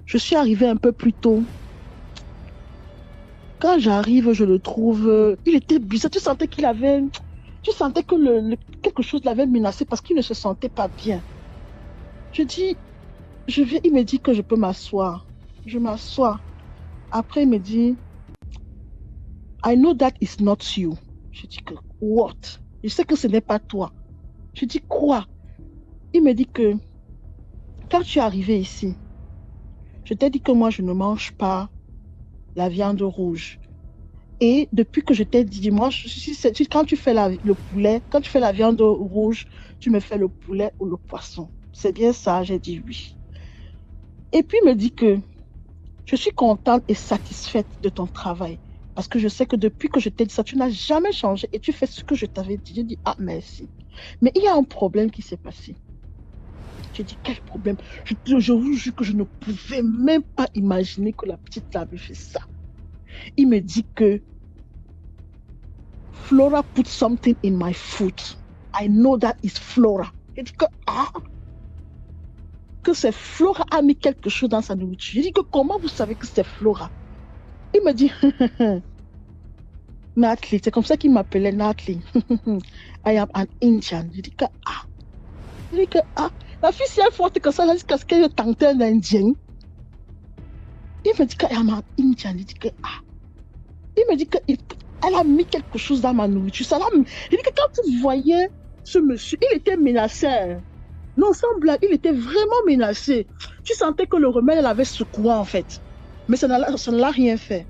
Je suis arrivée un peu plus tôt. Quand j'arrive, je le trouve... il était bizarre. Tu sentais qu'il avait... Tu sentais que quelque chose l'avait menacé parce qu'il ne se sentait pas bien. Je dis... Je viens, il me dit que je peux m'asseoir. Je m'assois. Après, il me dit, I know that is not you. Je dis que, what? Je sais que ce n'est pas toi. Je dis, quoi? Il me dit que, quand tu es arrivé ici, je t'ai dit que moi, je ne mange pas la viande rouge. Et depuis que je t'ai dit, moi, quand tu fais le poulet, quand tu fais la viande rouge, tu me fais le poulet ou le poisson. C'est bien ça? J'ai dit oui. Et puis, il me dit que je suis contente et satisfaite de ton travail. Parce que je sais que depuis que je t'ai dit ça, tu n'as jamais changé et tu fais ce que je t'avais dit. J'ai dit, merci. Mais il y a un problème qui s'est passé. J'ai dit, quel problème? Je vous jure que je ne pouvais même pas imaginer que la petite avait fait ça. Il me dit que Flora put something in my food. I know that is Flora. J'ai dit que c'est Flora a mis quelque chose dans sa nourriture. J'ai dit que comment vous savez que c'est Flora? Il me dit Natalie, c'est comme ça qu'il m'appelait Natalie. I am an Indian. J'ai dit que la fille si elle est forte que ça, elle dit qu'elle tentait un Indien. Il me dit que I am an Indian. J'ai dit que il me dit qu'elle a mis quelque chose dans ma nourriture. Il dit que quand tu voyais ce monsieur, il était menacé. L'ensemble, il était vraiment menacé. Tu sentais que le remède, elle avait secoué en fait. Mais ça ne l'a rien fait.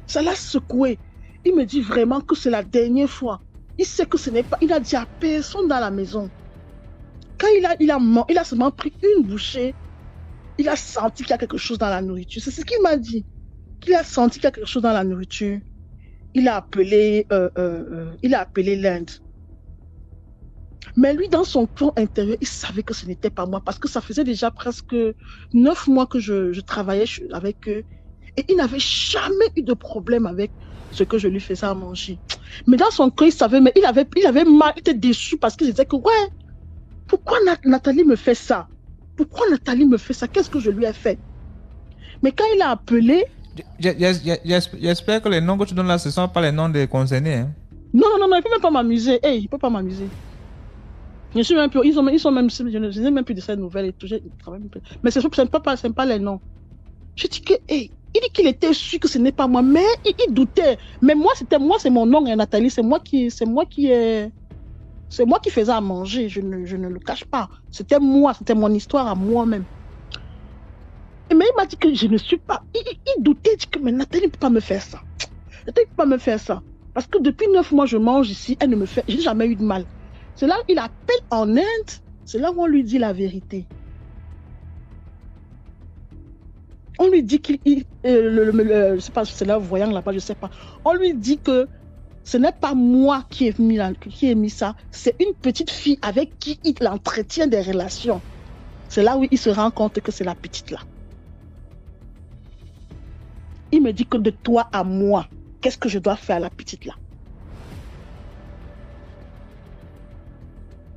Ça l'a secoué. Il me dit vraiment que c'est la dernière fois. Il sait que ce n'est pas... Il a dit à personne dans la maison. Quand il a seulement pris une bouchée, il a senti qu'il y a quelque chose dans la nourriture. C'est ce qu'il m'a dit. Il a senti qu'il y a quelque chose dans la nourriture. Il a appelé l'Inde. Mais lui, dans son fond intérieur, il savait que ce n'était pas moi parce que ça faisait déjà presque 9 mois que je travaillais avec eux et il n'avait jamais eu de problème avec ce que je lui faisais à manger. Mais dans son cœur, il savait, mais il avait mal, il était déçu parce qu'il disait que pourquoi Nathalie me fait ça? Pourquoi Nathalie me fait ça? Qu'est-ce que je lui ai fait? Mais quand il a appelé... J'espère que les noms que tu donnes là, ce ne sont pas les noms des concernés. Hein? Non, il ne peut même pas m'amuser. Il ne peut pas m'amuser. Je suis même plus, ils sont même, je n'ai même plus de ces nouvelles et tout. Mais ce n'est pas les noms. Je dis que, il dit qu'il était sûr que ce n'est pas moi, mais il doutait. Mais c'est mon nom, Nathalie, c'est moi qui faisais à manger, je ne le cache pas. C'était moi, c'était mon histoire à moi-même. Mais il m'a dit que je ne suis pas, il doutait, il dit que mais Nathalie ne peut pas me faire ça. Nathalie ne peut pas me faire ça. Parce que depuis 9 mois, je mange ici, elle ne me fait, je n'ai jamais eu de mal. C'est là qu'il appelle en Inde, c'est là où on lui dit la vérité. On lui dit je sais pas, c'est là, voyant là-bas, je sais pas. On lui dit que ce n'est pas moi qui ai mis ça, c'est une petite fille avec qui il entretient des relations. C'est là où il se rend compte que c'est la petite là. Il me dit que de toi à moi, qu'est-ce que je dois faire à la petite là?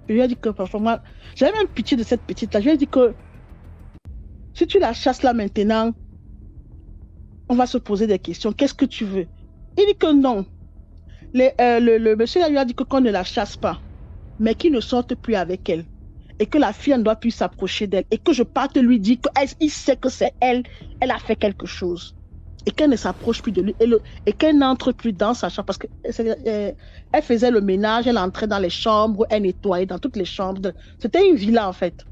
Je lui ai dit que parfois moi, j'avais même pitié de cette petite là. Je lui ai dit que si tu la chasses là maintenant, on va se poser des questions. Qu'est-ce que tu veux? Il dit que non. Le monsieur là lui a dit que qu'on ne la chasse pas, mais qu'il ne sorte plus avec elle. Et que la fille ne doit plus s'approcher d'elle. Et que je parte lui dire qu'il sait que c'est elle, elle a fait quelque chose. Et qu'elle ne s'approche plus de lui. Et qu'elle n'entre plus dans sa chambre. Parce qu'elle faisait le ménage, elle entrait dans les chambres, elle nettoyait dans toutes les chambres. C'était une villa en fait.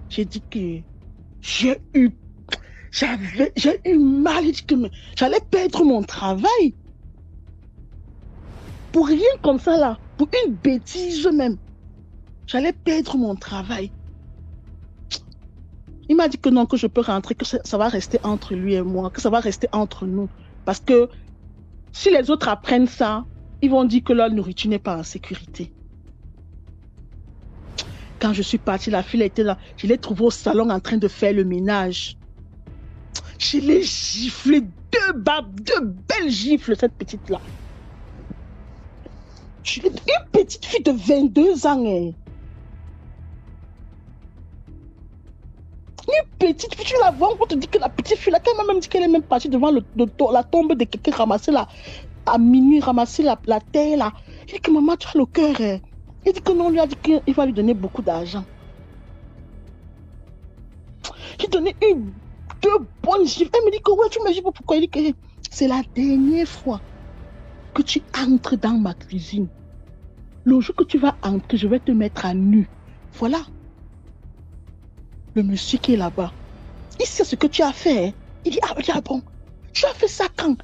J'ai dit que j'ai eu mal. J'ai dit que j'allais perdre mon travail. Pour rien comme ça là. Pour une bêtise même. J'allais perdre mon travail. Il m'a dit que non, que je peux rentrer, que ça va rester entre lui et moi, que ça va rester entre nous. Parce que si les autres apprennent ça, ils vont dire que leur nourriture n'est pas en sécurité. Quand je suis partie, la fille était là. Je l'ai trouvée au salon en train de faire le ménage. Je l'ai giflé deux belles gifles, cette petite-là. Une petite fille de 22 ans. Une petite fille, tu la vois, on te dit que la petite fille, là, quand même dit qu'elle est même partie devant la tombe de quelqu'un, ramasser à minuit, ramasser la terre là. Il dit que maman, tu as le cœur. Il dit que non, on lui a dit qu'il va lui donner beaucoup d'argent. Il donnait deux bonnes gifles. Elle me dit que ouais, tu me dis pourquoi. Il dit que c'est la dernière fois que tu entres dans ma cuisine. Le jour que tu vas entrer, je vais te mettre à nu. Voilà. Le monsieur qui est là-bas, il sait ce que tu as fait. Hein? Il dit, ah bon, tu as fait ça quand?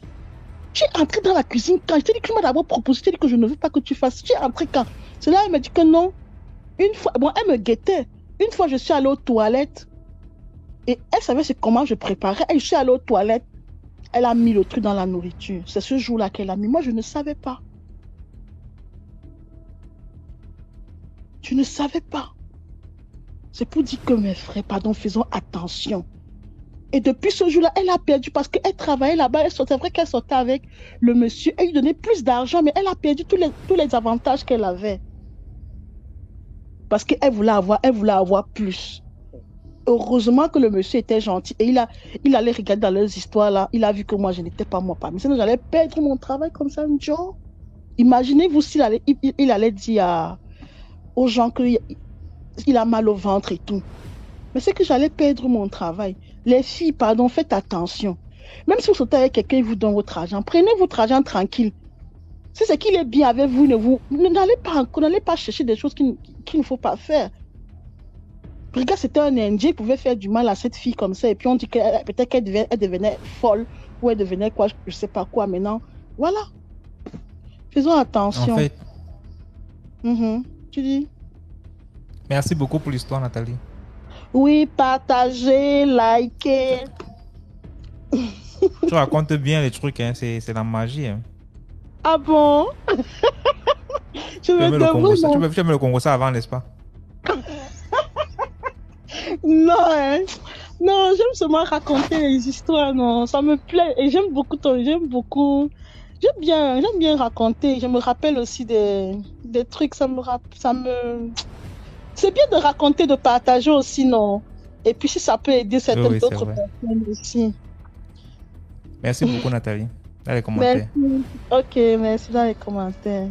Tu es entré dans la cuisine quand? Je t'ai dit que tu m'as d'abord proposé, je t'ai dit que je ne veux pas que tu fasses. Tu es entré quand? C'est là, elle me dit que non. Une fois, bon, elle me guettait. Une fois, je suis allée aux toilettes et elle savait comment je préparais. Je suis allée aux toilettes, elle a mis le truc dans la nourriture. C'est ce jour-là qu'elle a mis. Moi, je ne savais pas. Je ne savais pas. C'est pour dire que mes frères, pardon, faisons attention. Et depuis ce jour-là, elle a perdu parce qu'elle travaillait là-bas. C'est vrai qu'elle sortait avec le monsieur. Elle lui donnait plus d'argent, mais elle a perdu tous les avantages qu'elle avait. Parce qu'elle voulait avoir plus. Heureusement que le monsieur était gentil. Et il allait regarder dans leurs histoires là. Il a vu que moi, je n'étais pas moi parmi. Sinon, j'allais perdre mon travail comme ça, un jour. Imaginez-vous s'il allait dire aux gens qu'il a mal au ventre et tout. Mais c'est que j'allais perdre mon travail. Les filles, pardon, faites attention. Même si vous sortez avec quelqu'un, il vous donne votre argent. Prenez votre argent tranquille. Si c'est qu'il est bien avec vous, n'allez pas chercher des choses qu'il ne faut pas faire. Regarde, c'était un Indien qui pouvait faire du mal à cette fille comme ça. Et puis on dit que peut-être qu'elle devenait folle ou elle devenait quoi, je ne sais pas quoi maintenant. Voilà. Faisons attention. En fait. Tu dis? Merci beaucoup pour l'histoire, Nathalie. Oui, partagez, likez. Tu racontes bien les trucs, hein. C'est la magie. Hein. Ah bon? Tu aimes le Congo ça avant, n'est-ce pas? Non, hein. Non, j'aime seulement raconter les histoires, non. Ça me plaît et j'aime beaucoup. J'aime bien raconter. Je me rappelle aussi des trucs, c'est bien de raconter, de partager aussi, non? Et puis si ça peut aider certaines autres personnes aussi. Merci beaucoup, Nathalie. Dans les commentaires. Merci. Ok, merci dans les commentaires.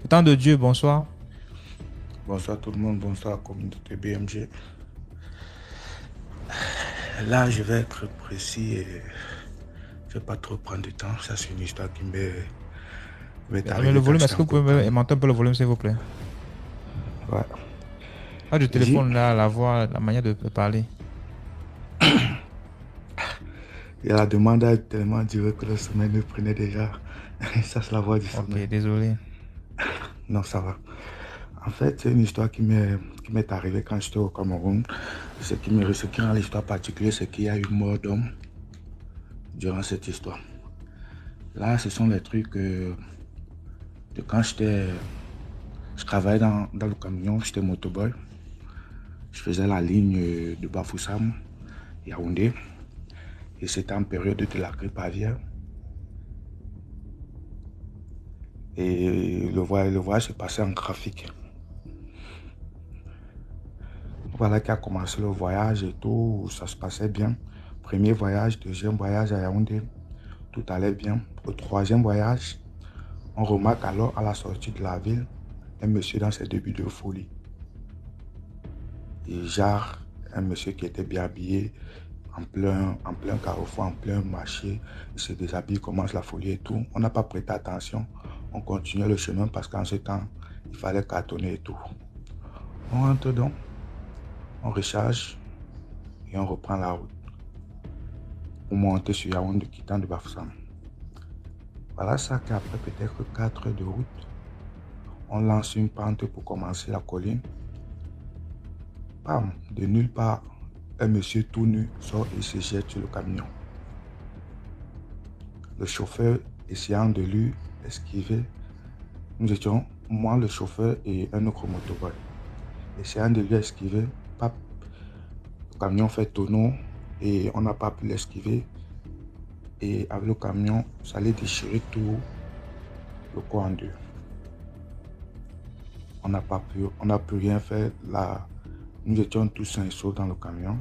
Le temps de Dieu, bonsoir. Bonsoir tout le monde, bonsoir communauté BMG. Là, je vais être précis et je ne vais pas trop prendre de temps. Ça, c'est une histoire qui m'est arrivée. Mais le volume, est-ce que vous pouvez monter un peu le volume, s'il vous plaît? Ouais. Ah, du téléphone, là, la voix, la manière de parler. Il y a la demande à être tellement durée que le sommeil me prenait déjà. Ça, c'est la voix du sommeil. Ok, désolé. Non, ça va. En fait, c'est une histoire qui m'est arrivée quand j'étais au Cameroun. Ce qui rend l'histoire particulière, c'est qu'il y a eu mort d'homme durant cette histoire. Là, ce sont les trucs de quand je travaillais dans le camion, j'étais motoboy. Je faisais la ligne de Bafoussam, Yaoundé. Et c'était en période de la grippe aviaire. Et le voyage se passait en graphique. Voilà qui a commencé le voyage et tout, ça se passait bien. Premier voyage, deuxième voyage à Yaoundé, tout allait bien. Au troisième voyage, on remarque alors à la sortie de la ville, un monsieur dans ses débuts de folie. Et genre, un monsieur qui était bien habillé, en plein carrefour, en plein marché, il se déshabille, commence la folie et tout. On n'a pas prêté attention, on continuait le chemin parce qu'en ce temps, il fallait cartonner et tout. On rentre donc. On recharge et on reprend la route pour monter sur Yaoundé quittant de Bafoussam. Voilà ça qu'après peut-être 4 heures de route, on lance une pente pour commencer la colline. Bam, de nulle part, un monsieur tout nu sort et se jette sur le camion. Le chauffeur essayant de lui esquiver, nous étions, moi le chauffeur et un autre motoboy. Essayant de lui esquiver, le camion fait tonneau et on n'a pas pu l'esquiver. Et avec le camion, ça allait déchirer tout le corps en deux. On n'a pu rien faire. Nous étions tous sains et saufs dans le camion.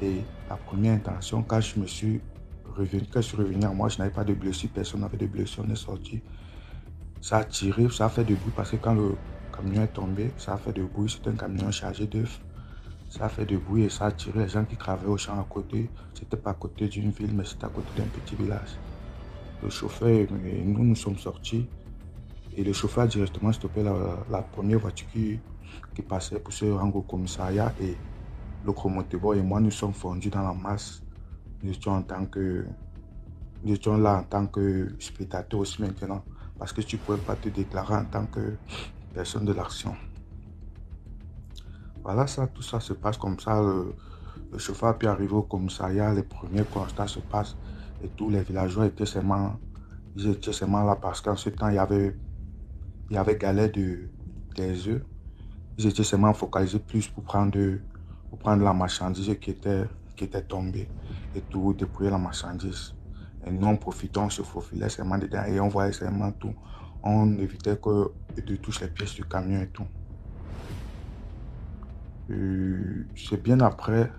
Et la première intention, quand je suis revenu à moi, je n'avais pas de blessure, personne n'avait de blessure, on est sorti. Ça a tiré, ça a fait du bruit parce que quand le camion est tombé, ça a fait du bruit. C'était un camion chargé d'œufs. Ça a fait du bruit et ça a tiré les gens qui travaillaient au champ à côté. C'était pas à côté d'une ville, mais c'était à côté d'un petit village. Le chauffeur et nous sommes sortis. Et le chauffeur a directement stoppé la première voiture qui passait pour se rendre au commissariat. Et le motoboy et moi, nous sommes fondus dans la masse. Nous étions là en tant que spectateurs aussi maintenant. Parce que tu ne pouvais pas te déclarer en tant que personne de l'action. Voilà, tout ça se passe comme ça. Le chauffeur a pu arriver au commissariat, les premiers constats se passent et tous les villageois étaient seulement là parce qu'en ce temps, il y avait galère des œufs. Ils étaient seulement focalisés plus pour prendre la marchandise qui était tombée et tout, dépouiller la marchandise. Et nous, on profitait, on se faufilait seulement dedans et on voyait seulement tout. On évitait de toucher les pièces du camion et tout. C'est bien après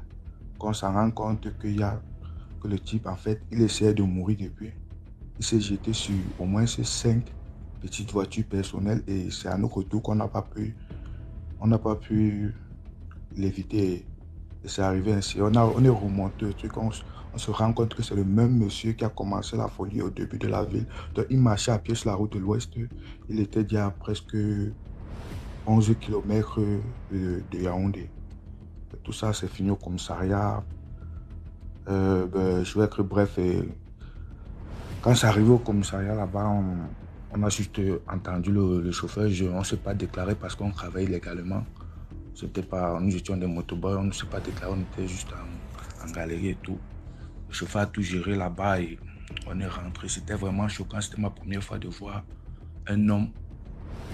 qu'on s'en rend compte que le type, en fait, il essayait de mourir depuis. Il s'est jeté sur au moins ces 5 petites voitures personnelles et c'est à notre tour qu'on n'a pas pu l'éviter. Et c'est arrivé ainsi. On est remonté au truc, on se rend compte que c'est le même monsieur qui a commencé la folie au début de la ville. Donc il marchait à pied sur la route de l'Ouest. Il était déjà à presque 11 km de Yaoundé. Tout ça, c'est fini au commissariat. Je vais être bref. Quand c'est arrivé au commissariat là-bas, on a juste entendu le chauffeur. On ne s'est pas déclaré parce qu'on travaillait légalement. Nous étions des motoboys, on ne s'est pas déclaré, on était juste en galerie et tout. Le chauffeur a tout géré là-bas et on est rentré. C'était vraiment choquant. C'était ma première fois de voir un homme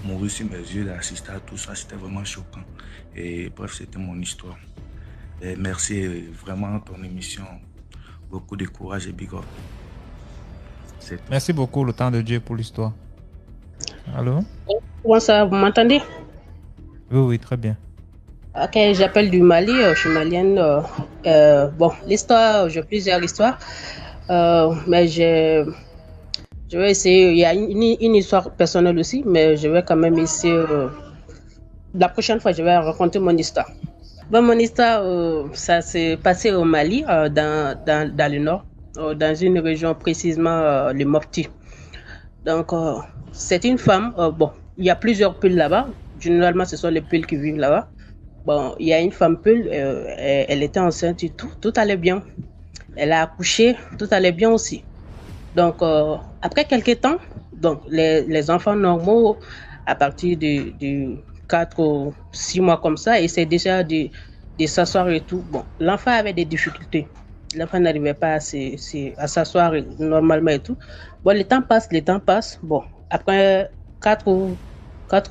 mourir sur mes yeux, d'assister à tout ça, c'était vraiment choquant. Et bref, c'était mon histoire. Et merci vraiment ton émission. Beaucoup de courage et big up. Merci beaucoup, le temps de Dieu, pour l'histoire. Allô? Comment ça, vous m'entendez? Oui, très bien. Ok, j'appelle du Mali, je suis malienne. L'histoire, j'ai plusieurs histoires. Mais je vais essayer, il y a une histoire personnelle aussi, mais je vais quand même essayer. La prochaine fois, je vais raconter mon histoire. Mon histoire, ça s'est passé au Mali, dans le nord, dans une région précisément le Mopti. Donc, c'est une femme, il y a plusieurs Peuls là-bas. Généralement, ce sont les Peuls qui vivent là-bas. Bon, il y a une femme Peul, elle était enceinte et tout allait bien. Elle a accouché, tout allait bien aussi. Donc, après quelques temps, donc les enfants normaux à partir de 4 ou 6 mois comme ça, essaie déjà de s'asseoir et tout. Bon, l'enfant avait des difficultés. L'enfant n'arrivait pas à s'asseoir normalement et tout. Bon, le temps passe. Bon, après 4 ou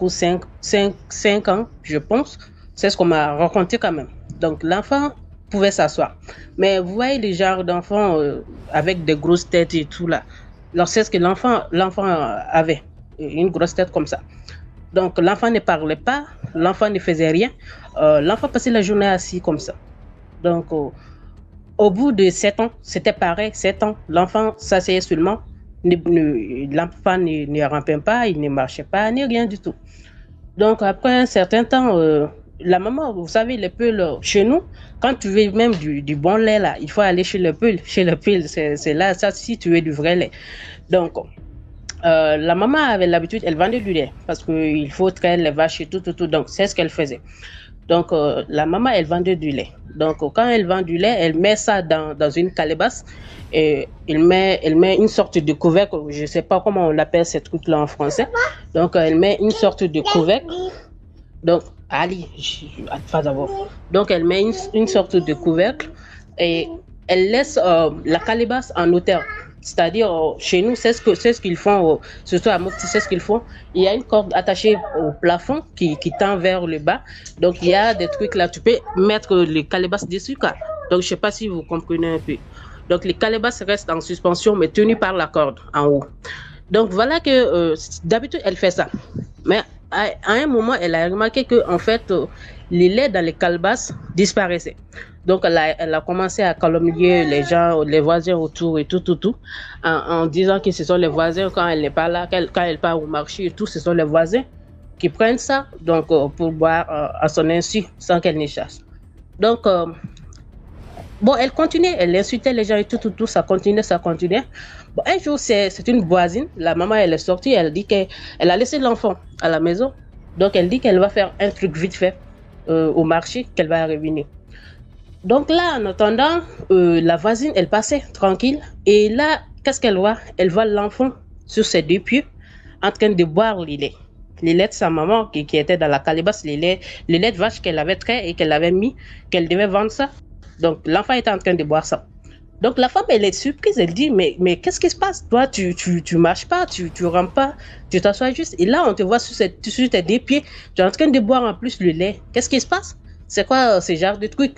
5 ans, je pense, c'est ce qu'on m'a raconté quand même. Donc, l'enfant pouvait s'asseoir. Mais vous voyez les genres d'enfants avec des grosses têtes et tout là. Alors, c'est ce que l'enfant avait, une grosse tête comme ça. Donc, l'enfant ne parlait pas, l'enfant ne faisait rien. L'enfant passait la journée assis comme ça. Donc, au bout de 7 ans, c'était pareil, 7 ans, l'enfant s'asseyait seulement. L'enfant ne rampait pas, il ne marchait pas, ni rien du tout. Donc, après un certain temps, la maman, vous savez, les peuls, chez nous, quand tu veux même du bon lait, là, il faut aller chez le peul. Chez le peul, c'est là, ça, si tu veux du vrai lait. Donc, la maman avait l'habitude, elle vendait du lait, parce qu'il faut traire les vaches et tout. Donc, c'est ce qu'elle faisait. Donc, la maman, elle vendait du lait. Donc, quand elle vend du lait, elle met ça dans une calebasse et elle met une sorte de couvercle. Je ne sais pas comment on appelle ce truc-là en français. Donc, elle met une sorte de couvercle. Donc, Donc, elle met une sorte de couvercle et elle laisse la calebasse en hauteur. C'est-à-dire, chez nous, c'est ce qu'ils font, surtout à Mopti, c'est ce qu'ils font. Il y a une corde attachée au plafond qui tend vers le bas. Donc, il y a des trucs là, tu peux mettre les calebasses dessus, quoi. Donc, je ne sais pas si vous comprenez un peu. Donc, les calebasses restent en suspension, mais tenues par la corde en haut. Donc, voilà que d'habitude, elle fait ça. Mais à un moment, elle a remarqué que, en fait, les laits dans les calebasses disparaissaient. Donc, elle a commencé à calomnier les gens, les voisins autour et tout, en disant que ce sont les voisins, quand elle n'est pas là, quand elle part au marché et tout, ce sont les voisins qui prennent ça, donc, pour boire à son insu, sans qu'elle ne chasse. Donc, bon, elle continuait, elle insultait les gens et tout, ça continuait. Bon, un jour, c'est une voisine, la maman, elle est sortie, elle dit qu'elle a laissé l'enfant à la maison, donc elle dit qu'elle va faire un truc vite fait au marché, qu'elle va revenir. Donc là, en attendant, la voisine, elle passait tranquille. Et là, qu'est-ce qu'elle voit? Elle voit l'enfant sur ses 2 pieds en train de boire les laits. Les laits de sa maman qui était dans la calebasse, les laits de vache qu'elle avait trait et qu'elle avait mis, qu'elle devait vendre ça. Donc l'enfant était en train de boire ça. Donc la femme, elle est surprise, elle dit, mais qu'est-ce qui se passe? Toi, tu marches pas, tu rampes pas, tu t'assois juste. Et là, on te voit sur tes 2 pieds, tu es en train de boire en plus le lait. Qu'est-ce qui se passe? C'est quoi ce genre de truc?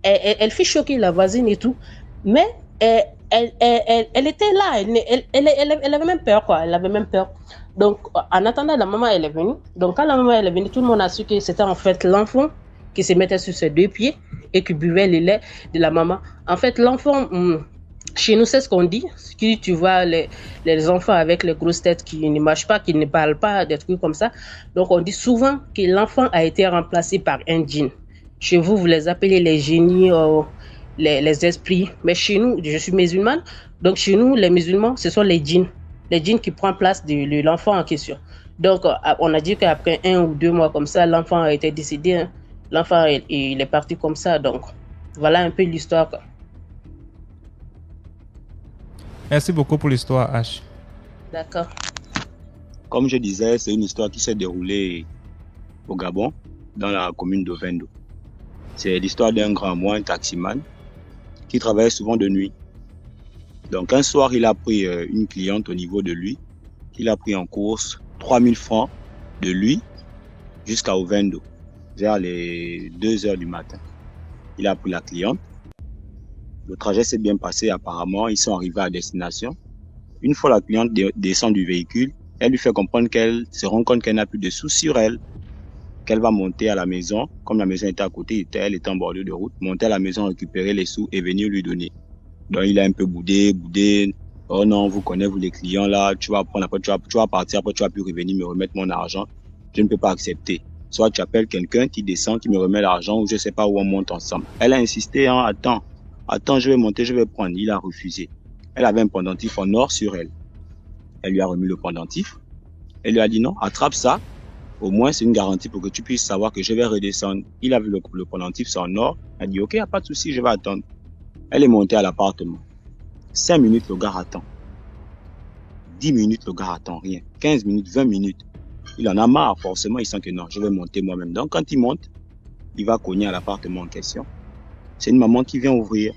Elle fait choquer la voisine et tout, mais elle était là, elle avait même peur, quoi. Elle avait même peur. Donc, en attendant, la maman, elle est venue. Donc, quand la maman, elle est venue, tout le monde a su que c'était en fait l'enfant qui se mettait sur ses 2 pieds et qui buvait le lait de la maman. En fait, l'enfant, chez nous, c'est ce qu'on dit. Si tu vois les enfants avec les grosses têtes qui ne marchent pas, qui ne parlent pas, des trucs comme ça. Donc, on dit souvent que l'enfant a été remplacé par un djinn. Chez vous, vous les appelez les génies, les esprits. Mais chez nous, je suis musulmane, donc chez nous, les musulmans, ce sont les djinns qui prennent place de l'enfant en question. Donc, on a dit qu'après 1 ou 2 mois comme ça, l'enfant a été décédé. Hein. L'enfant, il est parti comme ça. Donc, voilà un peu l'histoire. Quoi. Merci beaucoup pour l'histoire, H. D'accord. Comme je disais, c'est une histoire qui s'est déroulée au Gabon, dans la commune d'Ovendo. C'est l'histoire d'un grand moine, un taximan, qui travaillait souvent de nuit. Donc un soir, il a pris une cliente au niveau de lui, qu'il a pris en course 3000 francs de lui jusqu'à Ovendo, vers les 2 heures du matin. Il a pris la cliente. Le trajet s'est bien passé apparemment, ils sont arrivés à destination. Une fois la cliente descend du véhicule, elle lui fait comprendre qu'elle se rend compte qu'elle n'a plus de sous sur elle, qu'elle va monter à la maison, comme la maison était à côté, elle était en bordure de route, monter à la maison, récupérer les sous et venir lui donner. Donc il a un peu boudé, oh non, vous connaissez vous les clients là, tu vas prendre, après tu vas partir, après tu vas plus revenir me remettre mon argent, je ne peux pas accepter. Soit tu appelles quelqu'un qui descend, qui me remet l'argent, ou je sais pas où on monte ensemble. Elle a insisté, hein, attends, je vais monter, je vais prendre. Il a refusé. Elle avait un pendentif en or sur elle. Elle lui a remis le pendentif. Elle lui a dit non, attrape ça. Au moins, c'est une garantie pour que tu puisses savoir que je vais redescendre. Il a vu le pendentif, c'est en or. Elle a dit, ok, pas de souci, je vais attendre. Elle est montée à l'appartement. 5 minutes, le gars attend. 10 minutes, le gars attend, rien. 15 minutes, 20 minutes. Il en a marre, forcément, il sent que non, je vais monter moi-même. Donc, quand il monte, il va cogner à l'appartement en question. C'est une maman qui vient ouvrir.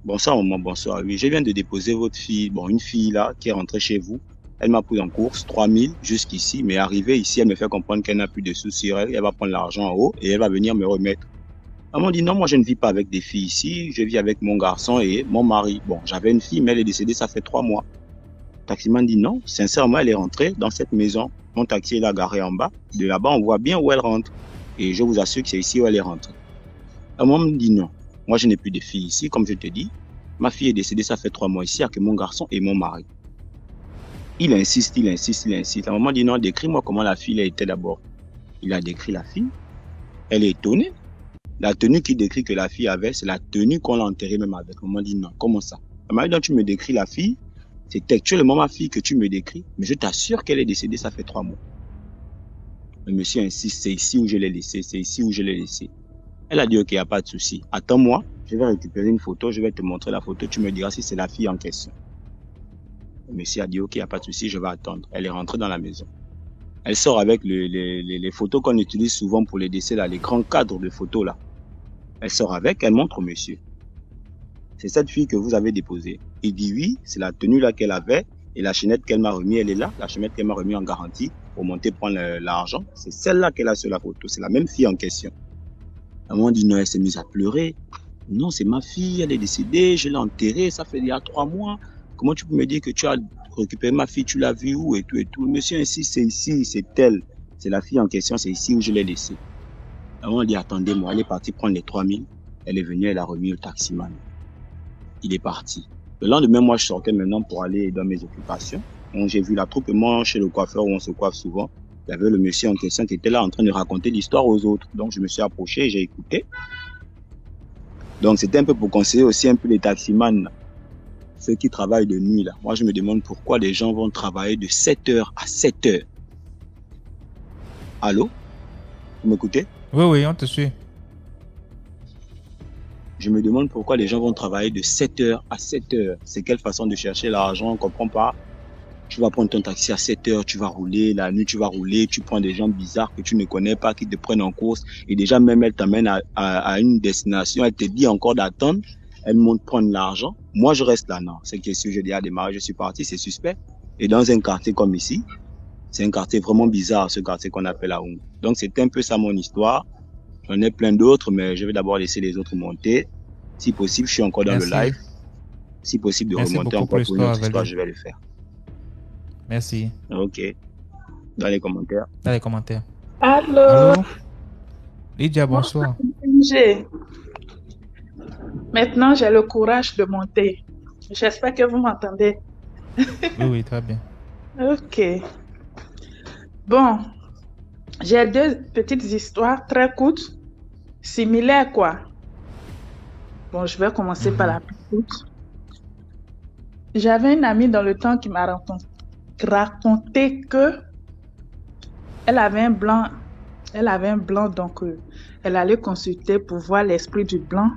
Bonsoir, maman, bonsoir. Oui, je viens de déposer votre fille. Bon, une fille là, qui est rentrée chez vous. Elle m'a pris en course, 3000 jusqu'ici, mais arrivée ici, elle me fait comprendre qu'elle n'a plus de sous sur elle. Elle va prendre l'argent en haut et elle va venir me remettre. Maman dit non, moi je ne vis pas avec des filles ici, je vis avec mon garçon et mon mari. Bon, j'avais une fille, mais elle est décédée, ça fait 3 mois. Taximan dit non, sincèrement, elle est rentrée dans cette maison. Mon taxi est là garé en bas. De là-bas, on voit bien où elle rentre. Et je vous assure que c'est ici où elle est rentrée. La maman me dit non, moi je n'ai plus de filles ici, comme je te dis. Ma fille est décédée, ça fait 3 mois ici, avec mon garçon et mon mari. Il insiste. La maman dit non, décris-moi comment la fille était d'abord. Il a décrit la fille. Elle est étonnée. La tenue qu'il décrit que la fille avait, c'est la tenue qu'on l'a enterrée même avec. La maman dit non, comment ça? La maman dit non, tu me décris la fille. C'est textuellement ma fille que tu me décris, mais je t'assure qu'elle est décédée, ça fait 3 mois. Le monsieur insiste, c'est ici où je l'ai laissée, c'est ici où je l'ai laissée. Elle a dit ok, il n'y a pas de souci. Attends-moi, je vais récupérer une photo, je vais te montrer la photo, tu me diras si c'est la fille en question. Le monsieur a dit ok, il n'y a pas de souci, je vais attendre. Elle est rentrée dans la maison. Elle sort avec les photos qu'on utilise souvent pour les décès, là, les grands cadres de photos là. Elle sort avec, elle montre au monsieur. C'est cette fille que vous avez déposée. Il dit oui, c'est la tenue là qu'elle avait et la chaînette qu'elle m'a remis, elle est là. La chaînette qu'elle m'a remis en garantie pour monter prendre l'argent. C'est celle-là qu'elle a sur la photo. C'est la même fille en question. La maman dit non, elle s'est mise à pleurer. Non, c'est ma fille, elle est décédée, je l'ai enterrée, ça fait il y a 3 mois. Comment tu peux me dire que tu as récupéré ma fille, tu l'as vue où et tout et tout. Le monsieur insiste, c'est ici, c'est elle. C'est la fille en question, c'est ici où je l'ai laissée. La maman dit attendez-moi, elle est partie prendre les 3000. Elle est venue, elle a remis au taximan. Il est parti. Le lendemain, moi, je sortais maintenant pour aller dans mes occupations. Donc, j'ai vu la troupe et moi, chez le coiffeur où on se coiffe souvent, il y avait le monsieur en question qui était là en train de raconter l'histoire aux autres. Donc, je me suis approché et j'ai écouté. Donc, c'était un peu pour conseiller aussi un peu les taximans, ceux qui travaillent de nuit là. Moi, je me demande pourquoi les gens vont travailler de 7h à 7h. Allô? Vous m'écoutez? Oui, on te suit. Je me demande pourquoi les gens vont travailler de 7h à 7h. C'est quelle façon de chercher l'argent, on ne comprend pas. Tu vas prendre ton taxi à 7h, tu vas rouler, la nuit tu vas rouler, tu prends des gens bizarres que tu ne connais pas, qui te prennent en course, et déjà même elle t'amène à une destination, elle te dit encore d'attendre, elle monte prendre l'argent. Moi je reste là, non. C'est que si je dis à démarrer, je suis parti, c'est suspect. Et dans un quartier comme ici, c'est un quartier vraiment bizarre, ce quartier qu'on appelle Aoun. Donc c'est un peu ça mon histoire. J'en ai plein d'autres, mais je vais d'abord laisser les autres monter. Si possible, je suis encore dans le live. Si possible de remonter encore pour une autre histoire, je vais le faire. Merci. Ok. Dans les commentaires. Allô? Lydia, bonsoir. Maintenant, j'ai le courage de monter. J'espère que vous m'entendez. Oui, très bien. Ok. Bon, j'ai 2 petites histoires très courtes, similaires quoi. Bon, je vais commencer par la plus courte. J'avais une amie dans le temps qui m'a raconté que elle avait un blanc, donc elle allait consulter pour voir l'esprit du blanc,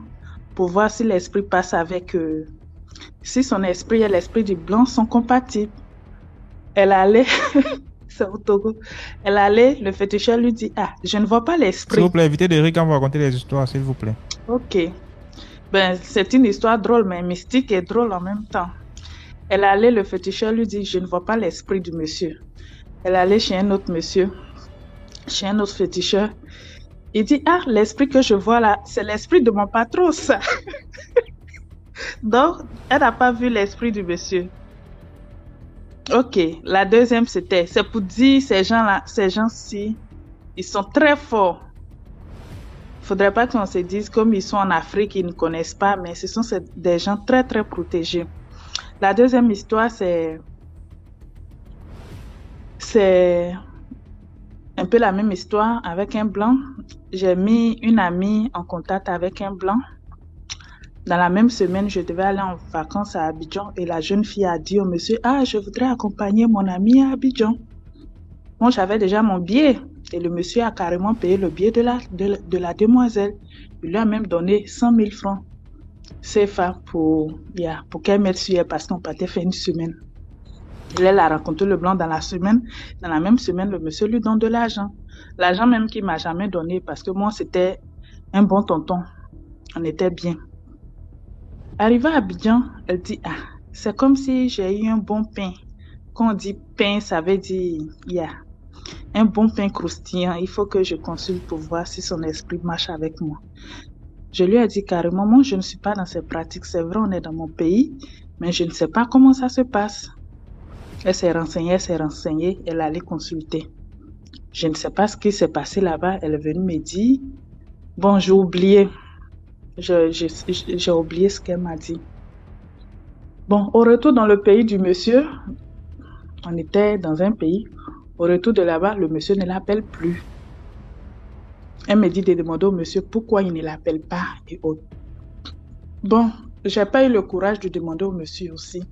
pour voir si l'esprit passe avec, si son esprit et l'esprit du blanc sont compatibles. Elle allait, c'est au Togo, elle allait, le féticheur lui dit, ah, je ne vois pas l'esprit. S'il vous plaît, évitez de rire quand vous racontez les histoires, s'il vous plaît. Ok. Ben, c'est une histoire drôle, mais mystique et drôle en même temps. Elle allait, le féticheur lui dit, je ne vois pas l'esprit du monsieur. Elle allait chez un autre monsieur, chez un autre féticheur. Il dit, ah, l'esprit que je vois là, c'est l'esprit de mon patron, ça. Donc, elle n'a pas vu l'esprit du monsieur. Ok, la deuxième c'était, c'est pour dire ces gens-là, ces gens-ci, ils sont très forts. Faudrait pas qu'on se dise comme ils sont en Afrique, ils ne connaissent pas, mais ce sont des gens très très protégés. La deuxième histoire, c'est un peu la même histoire avec un blanc. J'ai mis une amie en contact avec un blanc. Dans la même semaine, je devais aller en vacances à Abidjan et la jeune fille a dit au monsieur, ah, je voudrais accompagner mon ami à Abidjan. Moi, j'avais déjà mon billet et le monsieur a carrément payé le billet de la demoiselle. Il lui a même donné 100 000 francs CFA pour qu'elle mette sur elle parce qu'on partait faire une semaine. Elle a rencontré le blanc dans la semaine. Dans la même semaine, le monsieur lui donne de l'argent. L'argent même qu'il m'a jamais donné parce que moi, c'était un bon tonton. On était bien. Arrivée à Abidjan, elle dit, ah, c'est comme si j'ai eu un bon pain. Quand on dit pain, ça veut dire, un bon pain croustillant. Il faut que je consulte pour voir si son esprit marche avec moi. Je lui ai dit carrément, moi, je ne suis pas dans ces pratiques. C'est vrai, on est dans mon pays, mais je ne sais pas comment ça se passe. Elle s'est renseignée, elle allait consulter. Je ne sais pas ce qui s'est passé là-bas. Elle est venue me dire, bon, j'ai oublié. J'ai oublié ce qu'elle m'a dit. Bon, au retour dans le pays du monsieur, on était dans un pays. Au retour de là-bas, le monsieur ne l'appelle plus. Elle me dit de demander au monsieur pourquoi il ne l'appelle pas et autres. Bon, j'ai pas eu le courage de demander au monsieur aussi.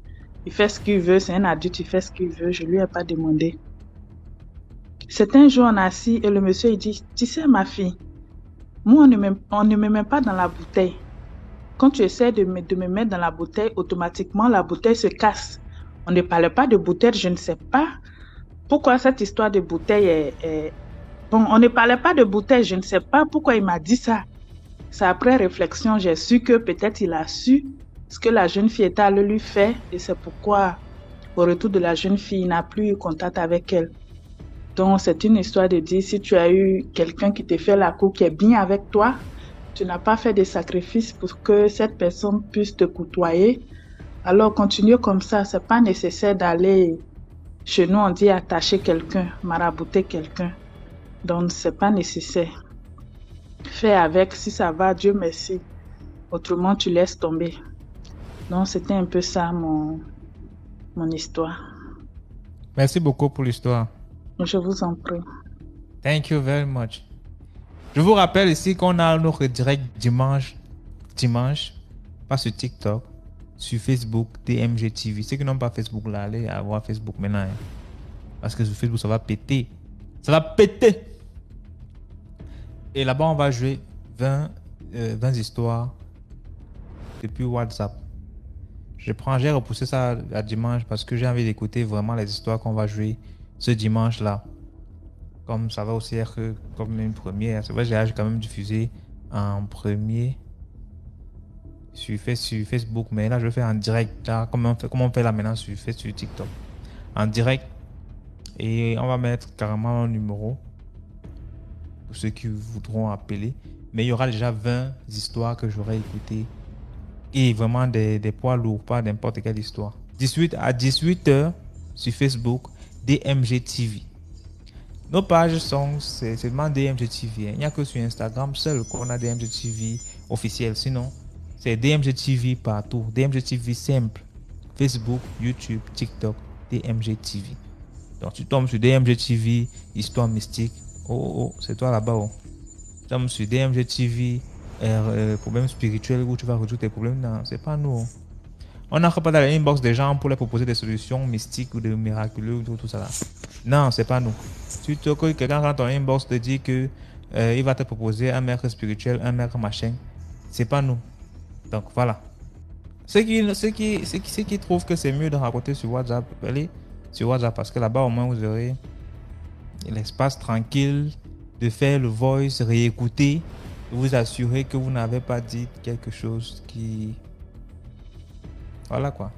Il fait ce qu'il veut, c'est un adulte, il fait ce qu'il veut, je lui ai pas demandé. C'est un jour, on a assis et le monsieur il dit, tu sais ma fille, moi on ne me met pas dans la bouteille. Quand tu essaies de me mettre dans la bouteille, automatiquement la bouteille se casse. On ne parle pas de bouteille, je ne sais pas pourquoi cette histoire de bouteille est... Bon, on ne parlait pas de bouteille, je ne sais pas pourquoi il m'a dit ça. C'est après réflexion, j'ai su que peut-être il a su ce que la jeune fille était allée lui faire et c'est pourquoi au retour de la jeune fille, il n'a plus eu contact avec elle. Donc c'est une histoire de dire si tu as eu quelqu'un qui te fait la cour, qui est bien avec toi, tu n'as pas fait de sacrifices pour que cette personne puisse te côtoyer, alors continue comme ça, c'est pas nécessaire d'aller, chez nous on dit attacher quelqu'un, marabouter quelqu'un. Donc c'est pas nécessaire. Fais avec, si ça va, Dieu merci. Autrement, tu laisses tomber. Donc, c'était un peu ça, mon histoire. Merci beaucoup pour l'histoire. Je vous en prie. Thank you very much. Je vous rappelle ici qu'on a notre direct dimanche, pas sur TikTok, sur Facebook, DMG TV. Ceux qui n'ont pas Facebook, là, allez avoir Facebook maintenant. Hein. Parce que sur Facebook, ça va péter. Ça va péter. Et là-bas, on va jouer 20 histoires depuis WhatsApp. J'ai repoussé ça à dimanche parce que j'ai envie d'écouter vraiment les histoires qu'on va jouer ce dimanche-là. Comme ça va aussi être comme une première. C'est vrai, j'ai quand même diffusé en premier sur Facebook. Mais là, je le fais en direct. Là, comme on fait là maintenant sur TikTok. En direct. Et on va mettre carrément un numéro. Pour ceux qui voudront appeler. Mais il y aura déjà 20 histoires que j'aurai écoutées. Et vraiment des poids lourds, pas n'importe quelle histoire. À 18h sur Facebook, DMG TV. Nos pages sont seulement DMG TV. Il n'y a que sur Instagram seul qu'on a DMG TV officiel. Sinon, c'est DMG TV partout. DMG TV simple. Facebook, YouTube, TikTok, DMG TV. Donc tu tombes sur DMG TV, histoire mystique. Oh, c'est toi là-bas. Oh. Tu tombes sur DMG TV, problèmes spirituels où tu vas résoudre tes problèmes. Non, c'est pas nous. On n'entre pas dans l'inbox des gens pour leur proposer des solutions mystiques ou des miraculeux ou tout ça là. Non, c'est pas nous. Si quelqu'un rentre dans l'inbox te dit que il va te proposer un maître spirituel, un maître machin, c'est pas nous. Donc voilà. Ceux qui trouvent que c'est mieux de raconter sur WhatsApp, allez sur WhatsApp parce que là-bas au moins vous aurez l'espace tranquille de faire le voice, réécouter, vous assurer que vous n'avez pas dit quelque chose qui... Voilà quoi.